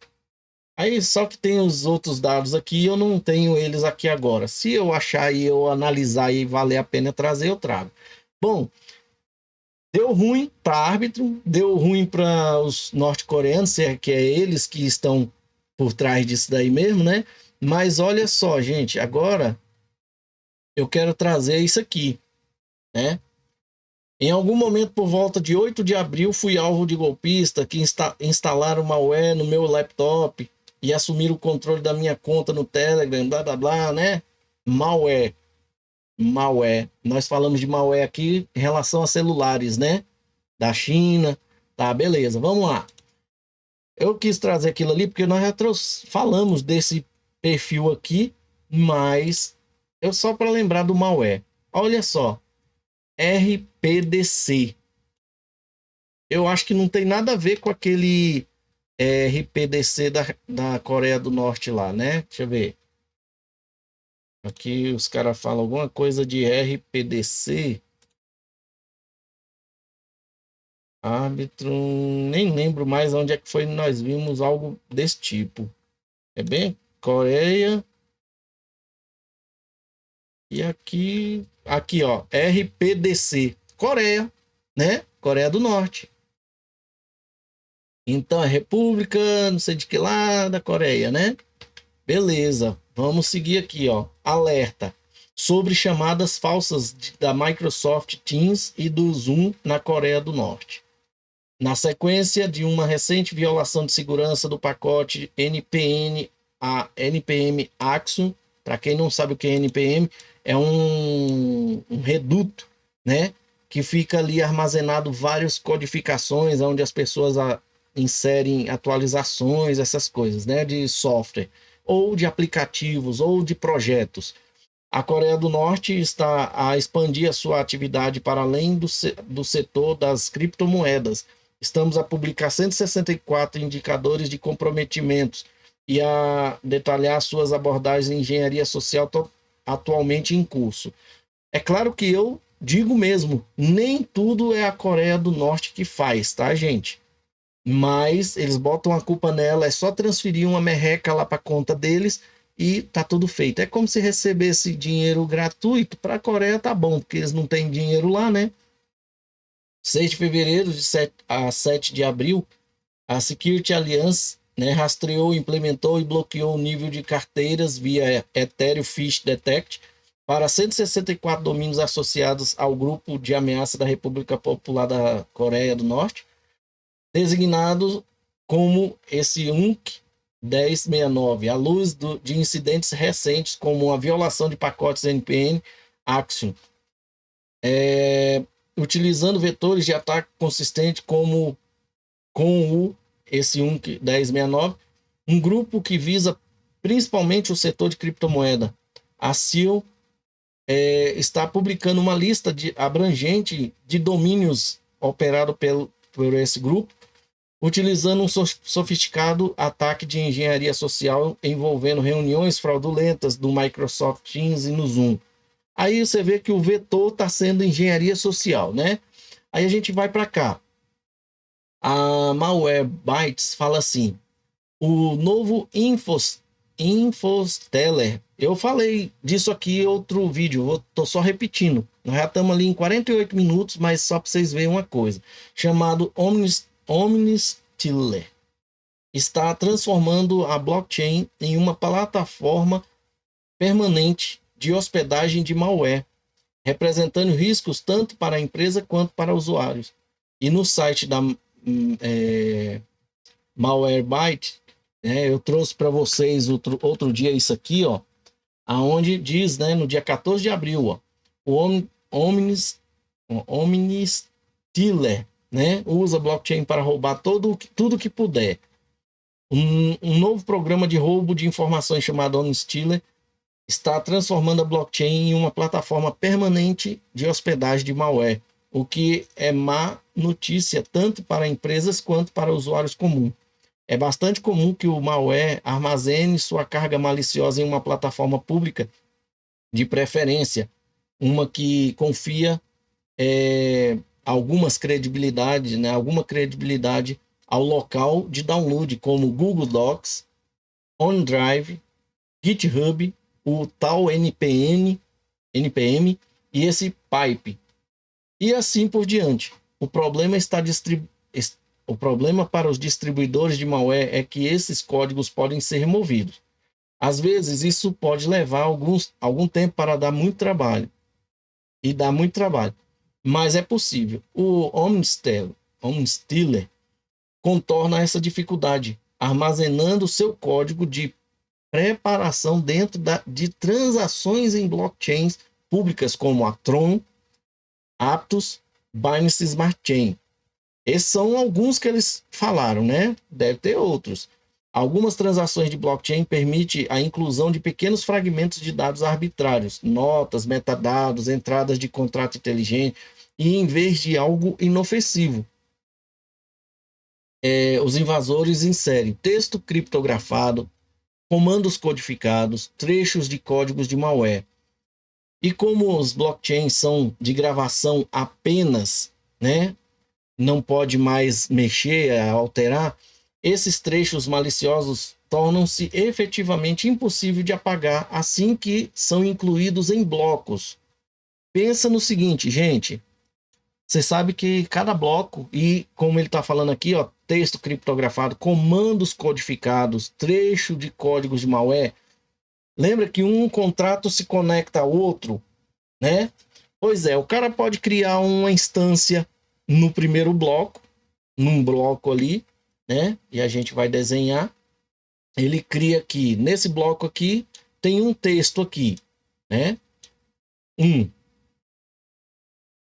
Aí só que tem os outros dados aqui, eu não tenho eles aqui agora. Se eu achar e eu analisar e valer a pena trazer, eu trago. Bom, deu ruim para árbitro, deu ruim para os norte-coreanos, que é eles que estão por trás disso daí mesmo, né? Mas olha só, gente, agora eu quero trazer isso aqui, né? Em algum momento, por volta de 8 de abril, fui alvo de golpista que instalaram malware no meu laptop e assumiram o controle da minha conta no Telegram, blá blá blá, né? Malware, malware. Nós falamos de malware aqui em relação a celulares, né? Da China. Tá, beleza, vamos lá. Eu quis trazer aquilo ali porque nós já falamos desse perfil aqui, mas eu só para lembrar do malware. Olha só, RPDC. Eu acho que não tem nada a ver com aquele RPDC da Coreia do Norte lá, né? Deixa eu ver. Aqui os caras falam alguma coisa de RPDC. Árbitro, nem lembro mais onde é que foi que nós vimos algo desse tipo. É bem Coreia. E aqui ó, RPDC, Coreia, né? Coreia do Norte. Então é República, não sei de que lá da Coreia, né? Beleza, vamos seguir aqui, ó. Alerta sobre chamadas falsas da Microsoft Teams e do Zoom na Coreia do Norte. Na sequência de uma recente violação de segurança do pacote NPM Axiom, para quem não sabe o que é NPM, é um reduto, né? Que fica ali armazenado várias codificações, onde as pessoas inserem atualizações, essas coisas, né? De software, ou de aplicativos, ou de projetos. A Coreia do Norte está a expandir a sua atividade para além do setor das criptomoedas. Estamos a publicar 164 indicadores de comprometimentos e a detalhar suas abordagens em engenharia social atualmente em curso. É claro que eu digo mesmo, nem tudo é a Coreia do Norte que faz, tá, gente? Mas eles botam a culpa nela, é só transferir uma merreca lá para a conta deles e tá tudo feito. É como se recebesse dinheiro gratuito. Para a Coreia tá bom, porque eles não têm dinheiro lá, né? 6 de fevereiro de 7 a 7 de abril, a Security Alliance, né, rastreou, implementou e bloqueou o nível de carteiras via Ethereum Fish Detect para 164 domínios associados ao grupo de ameaça da República Popular da Coreia do Norte, designado como esse UNC 1069, à luz de incidentes recentes como a violação de pacotes NPM Axiom, utilizando vetores de ataque consistente como com esse UNC 1069, um grupo que visa principalmente o setor de criptomoeda. A CIO está publicando uma lista abrangente de domínios operados por esse grupo, utilizando um sofisticado ataque de engenharia social envolvendo reuniões fraudulentas do Microsoft Teams e no Zoom. Aí você vê que o vetor está sendo engenharia social, né? Aí a gente vai para cá. A Malwarebytes fala assim: o novo Infosteller. Eu falei disso aqui em outro vídeo, tô só repetindo. Nós já estamos ali em 48 minutos, mas só para vocês verem uma coisa. Chamado Omnistiller. Está transformando a blockchain em uma plataforma permanente de hospedagem de malware, representando riscos tanto para a empresa quanto para usuários. E no site da Malwarebytes, eu trouxe para vocês outro dia isso aqui, ó, aonde diz, né, no dia 14 de abril, ó, o Omnistiller, né, usa blockchain para roubar tudo que puder. Um novo programa de roubo de informações chamado Omnistiller está transformando a blockchain em uma plataforma permanente de hospedagem de malware, o que é má notícia tanto para empresas quanto para usuários comuns. É bastante comum que o malware armazene sua carga maliciosa em uma plataforma pública, de preferência, uma que confia algumas credibilidade, né, alguma credibilidade ao local de download, como Google Docs, OneDrive, GitHub, o tal NPM e esse pipe. E assim por diante. O problema o problema para os distribuidores de malware é que esses códigos podem ser removidos. Às vezes, isso pode levar algum tempo para dar muito trabalho. E dá muito trabalho. Mas é possível. O Homestealer contorna essa dificuldade, armazenando seu código de preparação dentro de transações em blockchains públicas como a Tron, Aptos, Binance Smart Chain. Esses são alguns que eles falaram, né? Deve ter outros. Algumas transações de blockchain permitem a inclusão de pequenos fragmentos de dados arbitrários, notas, metadados, entradas de contrato inteligente, e em vez de algo inofensivo. Os invasores inserem texto criptografado, comandos codificados, trechos de códigos de malware. E como os blockchains são de gravação apenas, né? Não pode mais mexer, alterar, esses trechos maliciosos tornam-se efetivamente impossíveis de apagar assim que são incluídos em blocos. Pensa no seguinte, gente. Você sabe que cada bloco, e como ele está falando aqui, ó, texto criptografado, comandos codificados, trecho de códigos de malware. Lembra que um contrato se conecta ao outro, né? Pois é, o cara pode criar uma instância no primeiro bloco, num bloco ali, né? E a gente vai desenhar. Ele cria aqui, nesse bloco aqui, tem um texto aqui, né?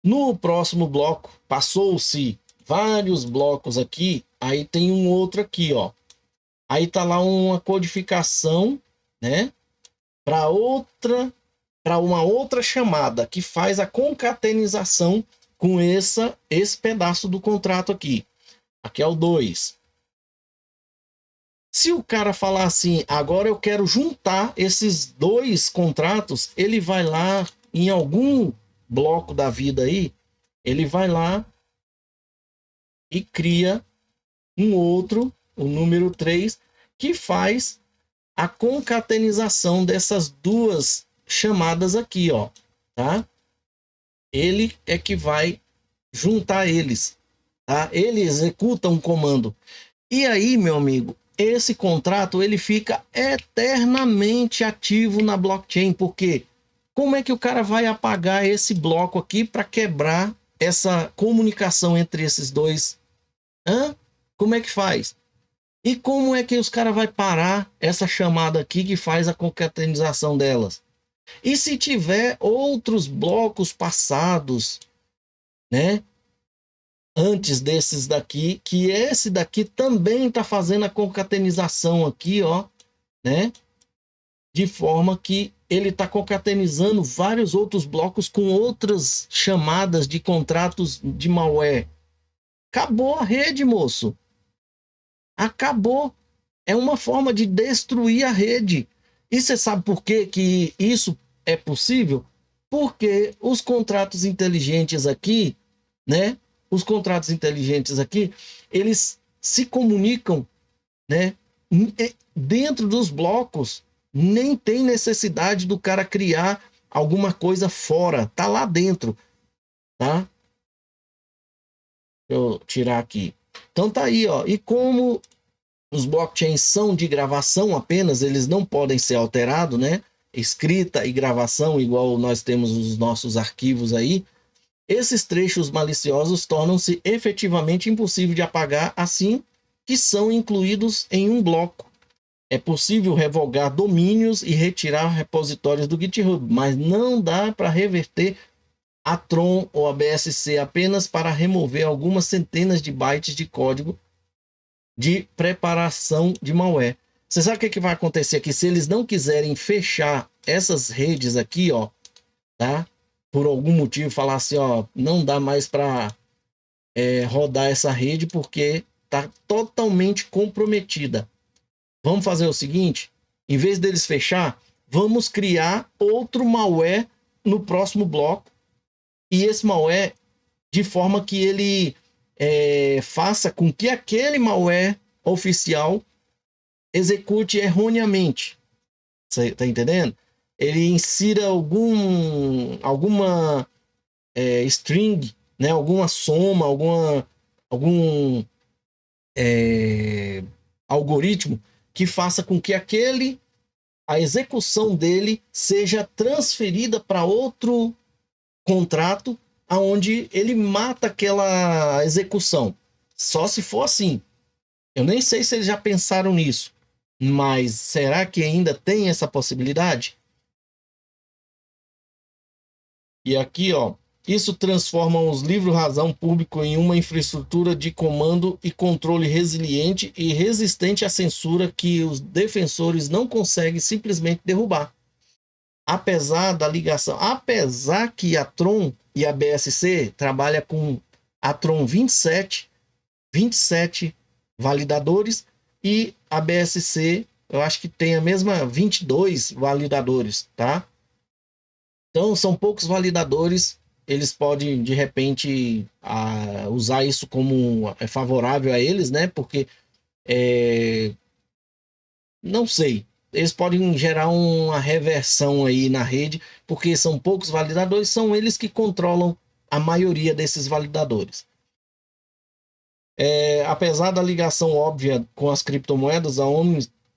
No próximo bloco, passou-se vários blocos aqui, aí tem um outro aqui, ó. Aí tá lá uma codificação, né? Para uma outra chamada que faz a concatenização com esse pedaço do contrato aqui. Aqui é o 2. Se o cara falar assim, agora eu quero juntar esses dois contratos, ele vai lá em algum bloco da vida aí, ele vai lá e cria um outro, o número 3, que faz a concatenização dessas duas chamadas aqui, ó, tá? Ele é que vai juntar eles, tá? Ele executa um comando. E aí, meu amigo, esse contrato ele fica eternamente ativo na blockchain, porque como é que o cara vai apagar esse bloco aqui para quebrar essa comunicação entre esses dois? Como é que faz? E como é que os caras vão parar essa chamada aqui que faz a concatenização delas? E se tiver outros blocos passados, né? Antes desses daqui, que esse daqui também está fazendo a concatenização aqui, ó, né? De forma que ele está concatenizando vários outros blocos com outras chamadas de contratos de malware. Acabou a rede, moço. Acabou. É uma forma de destruir a rede. E você sabe por que isso é possível? Porque os contratos inteligentes aqui, né? Os contratos inteligentes aqui, eles se comunicam, né? Dentro dos blocos. Nem tem necessidade do cara criar alguma coisa fora. Tá lá dentro, tá? Deixa eu tirar aqui. Então tá aí, ó. E como os blockchains são de gravação apenas, eles não podem ser alterados, né? Escrita e gravação, igual nós temos os nossos arquivos aí. Esses trechos maliciosos tornam-se efetivamente impossíveis de apagar assim que são incluídos em um bloco. É possível revogar domínios e retirar repositórios do GitHub, mas não dá para reverter a Tron ou a BSC apenas para remover algumas centenas de bytes de código de preparação de malware. Você sabe o que vai acontecer aqui? Se eles não quiserem fechar essas redes aqui, ó, tá? Por algum motivo, falar assim, ó, não dá mais para rodar essa rede porque tá totalmente comprometida. Vamos fazer o seguinte, em vez deles fechar, vamos criar outro malware no próximo bloco. E esse malware, de forma que ele faça com que aquele malware oficial execute erroneamente. Você tá entendendo? Ele insira alguma string, né? Alguma soma, algum algoritmo que faça com que a execução dele seja transferida para outro contrato, aonde ele mata aquela execução. Só se for assim. Eu nem sei se eles já pensaram nisso, mas será que ainda tem essa possibilidade? E aqui, ó, isso transforma os livros-razão público em uma infraestrutura de comando e controle resiliente e resistente à censura que os defensores não conseguem simplesmente derrubar. Apesar que a Tron e a BSC trabalham com a Tron 27 validadores e a BSC, eu acho que tem a mesma 22 validadores, tá? Então, são poucos validadores, eles podem, de repente, usar isso como favorável a eles, né? Porque, não sei, eles podem gerar uma reversão aí na rede, porque são poucos validadores, são eles que controlam a maioria desses validadores. Apesar da ligação óbvia com as criptomoedas, a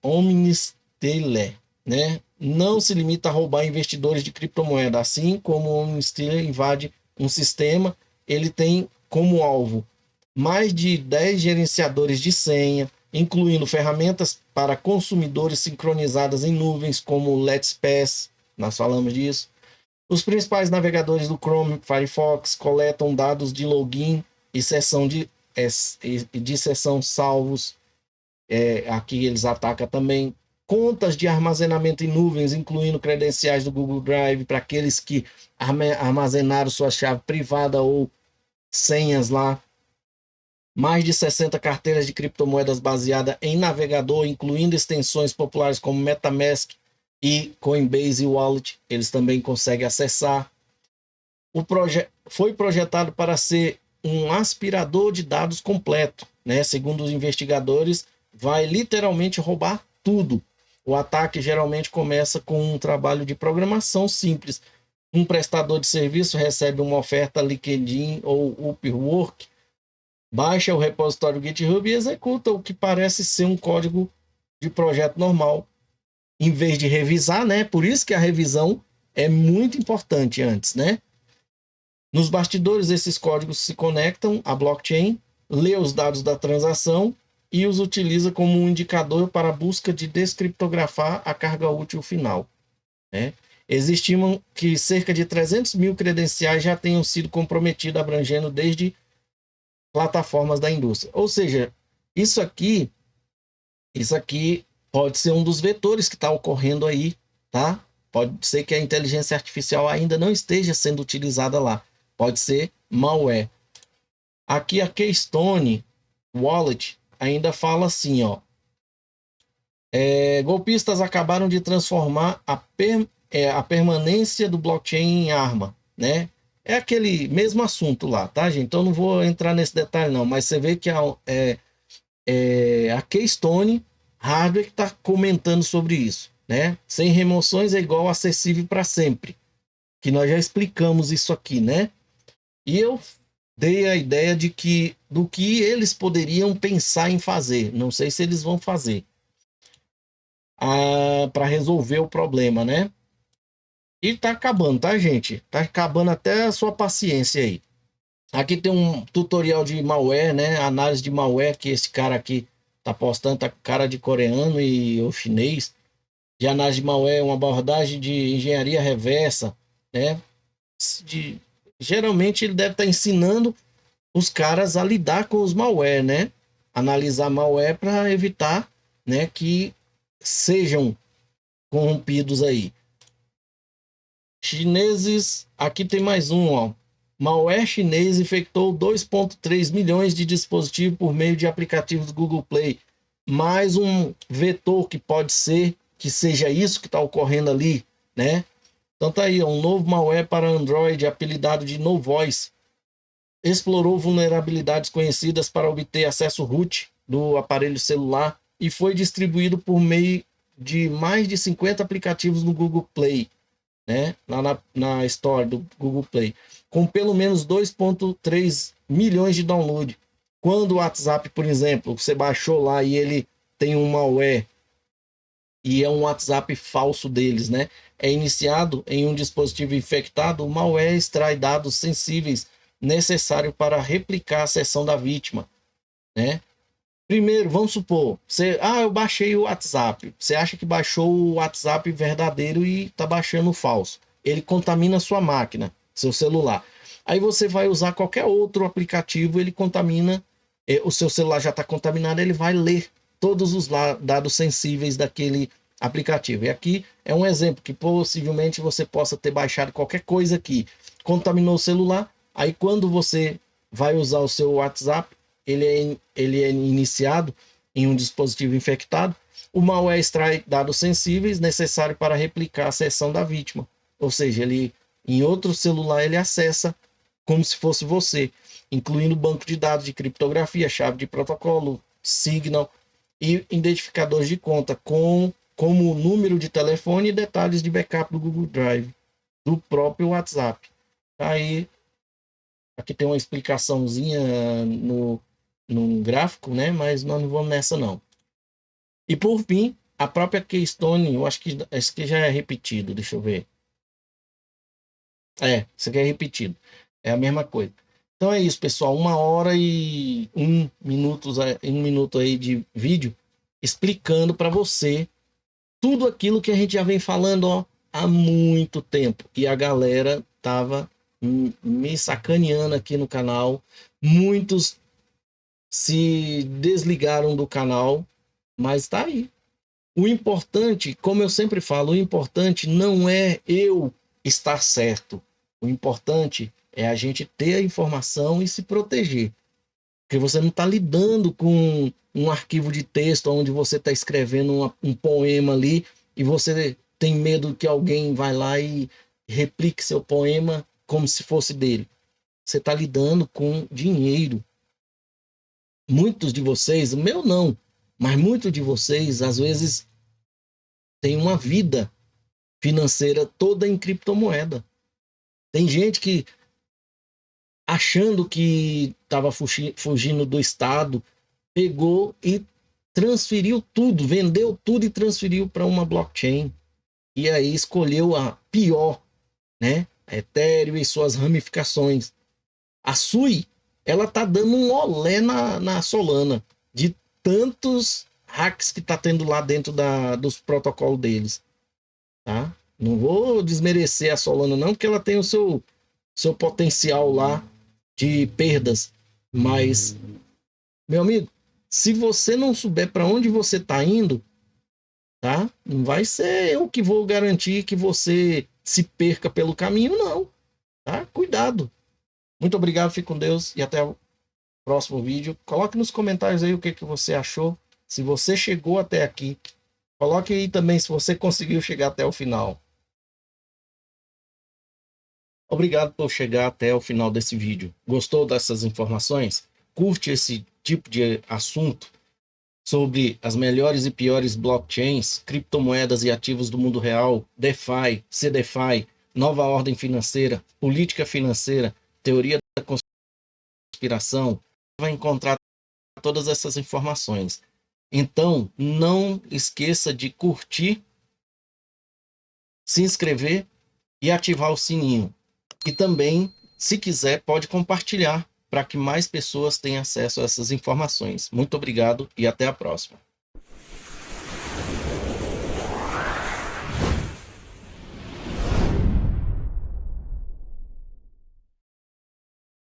Omnisteller, né, não se limita a roubar investidores de criptomoeda. Assim como o Omnisteller invade um sistema, ele tem como alvo mais de 10 gerenciadores de senha, incluindo ferramentas para consumidores sincronizadas em nuvens, como o LastPass, nós falamos disso. Os principais navegadores do Chrome, Firefox, coletam dados de login e de sessão salvos. Aqui eles atacam também contas de armazenamento em nuvens, incluindo credenciais do Google Drive para aqueles que armazenaram sua chave privada ou senhas lá. Mais de 60 carteiras de criptomoedas baseadas em navegador, incluindo extensões populares como MetaMask e Coinbase Wallet, eles também conseguem acessar. Foi projetado para ser um aspirador de dados completo, né? Segundo os investigadores, vai literalmente roubar tudo. O ataque geralmente começa com um trabalho de programação simples. Um prestador de serviço recebe uma oferta LinkedIn ou Upwork, baixa o repositório GitHub e executa o que parece ser um código de projeto normal, em vez de revisar, né? Por isso que a revisão é muito importante antes, né? Nos bastidores, esses códigos se conectam à blockchain, lê os dados da transação e os utiliza como um indicador para a busca de descriptografar a carga útil final, né? Estimam que cerca de 300 mil credenciais já tenham sido comprometidos, abrangendo desde plataformas da indústria. Ou seja, isso aqui pode ser um dos vetores que está ocorrendo aí, tá? Pode ser que a inteligência artificial ainda não esteja sendo utilizada lá. Pode ser malware. Aqui a Keystone Wallet ainda fala assim, ó. Golpistas acabaram de transformar a permanência do blockchain em arma, né? É aquele mesmo assunto lá, tá, gente? Então não vou entrar nesse detalhe não, mas você vê que a Keystone Hardware está comentando sobre isso, né? Sem remoções é igual acessível para sempre, que nós já explicamos isso aqui, né? E eu dei a ideia do que eles poderiam pensar em fazer. Não sei se eles vão fazer para resolver o problema, né? E tá acabando, tá, gente? Tá acabando até a sua paciência aí. Aqui tem um tutorial de malware, né? Análise de malware que esse cara aqui tá postando, tá com cara de coreano e ou chinês. De análise de malware, uma abordagem de engenharia reversa, né? Geralmente ele deve estar ensinando os caras a lidar com os malware, né? Analisar malware para evitar, né, que sejam corrompidos aí. Chineses, aqui tem mais um, ó. Malware chinês infectou 2,3 milhões de dispositivos por meio de aplicativos do Google Play. Mais um vetor que pode ser que seja isso que está ocorrendo ali, né? Então tá aí, um novo malware para Android, apelidado de No Voice, explorou vulnerabilidades conhecidas para obter acesso root do aparelho celular e foi distribuído por meio de mais de 50 aplicativos no Google Play, né? Na Store do Google Play, com pelo menos 2,3 milhões de downloads. Quando o WhatsApp, por exemplo, você baixou lá e ele tem um malware, e é um WhatsApp falso deles, né? É iniciado em um dispositivo infectado, o malware extrai dados sensíveis necessários para replicar a sessão da vítima, né? Primeiro, vamos supor, eu baixei o WhatsApp. Você acha que baixou o WhatsApp verdadeiro e está baixando o falso. Ele contamina a sua máquina, seu celular. Aí você vai usar qualquer outro aplicativo, ele contamina, o seu celular já está contaminado, ele vai ler todos os dados sensíveis daquele aplicativo. E aqui é um exemplo que possivelmente você possa ter baixado qualquer coisa aqui, contaminou o celular, aí quando você vai usar o seu WhatsApp, ele é iniciado em um dispositivo infectado, o malware extrai dados sensíveis necessários para replicar a sessão da vítima. Ou seja, ele em outro celular ele acessa como se fosse você, incluindo banco de dados de criptografia, chave de protocolo, signal e identificadores de conta, como o número de telefone e detalhes de backup do Google Drive, do próprio WhatsApp. Aí, aqui tem uma explicaçãozinha no gráfico, né? Mas nós não vamos nessa, não. E por fim, a própria Keystone, eu acho que esse aqui já é repetido, deixa eu ver. Isso aqui é repetido. É a mesma coisa. Então é isso, pessoal. 1 hora e 1 minuto aí de vídeo explicando para você tudo aquilo que a gente já vem falando, ó, há muito tempo. E a galera tava me sacaneando aqui no canal. Muitos se desligaram do canal, mas tá aí. O importante, como eu sempre falo, o importante não é eu estar certo. O importante é a gente ter a informação e se proteger. Porque você não está lidando com um arquivo de texto onde você está escrevendo um poema ali e você tem medo que alguém vai lá e replique seu poema como se fosse dele. Você está lidando com dinheiro. Muitos de vocês, o meu não, mas muitos de vocês, às vezes, têm uma vida financeira toda em criptomoeda. Tem gente que, achando que estava fugindo do Estado, pegou e transferiu tudo, vendeu tudo e transferiu para uma blockchain. E aí escolheu a pior, né? A Ethereum e suas ramificações. A Sui, ela tá dando um olé na Solana, de tantos hacks que tá tendo lá dentro dos protocolos deles, tá? Não vou desmerecer a Solana não, porque ela tem o seu potencial lá de perdas, mas, meu amigo, se você não souber para onde você tá indo, tá? Não vai ser eu que vou garantir que você se perca pelo caminho, não, tá? Cuidado. Muito obrigado, fique com Deus e até o próximo vídeo. Coloque nos comentários aí o que você achou. Se você chegou até aqui, coloque aí também se você conseguiu chegar até o final. Obrigado por chegar até o final desse vídeo. Gostou dessas informações? Curte esse tipo de assunto sobre as melhores e piores blockchains, criptomoedas e ativos do mundo real, DeFi, CDFI, nova ordem financeira, política financeira, teoria da conspiração, vai encontrar todas essas informações. Então, não esqueça de curtir, se inscrever e ativar o sininho. E também, se quiser, pode compartilhar para que mais pessoas tenham acesso a essas informações. Muito obrigado e até a próxima.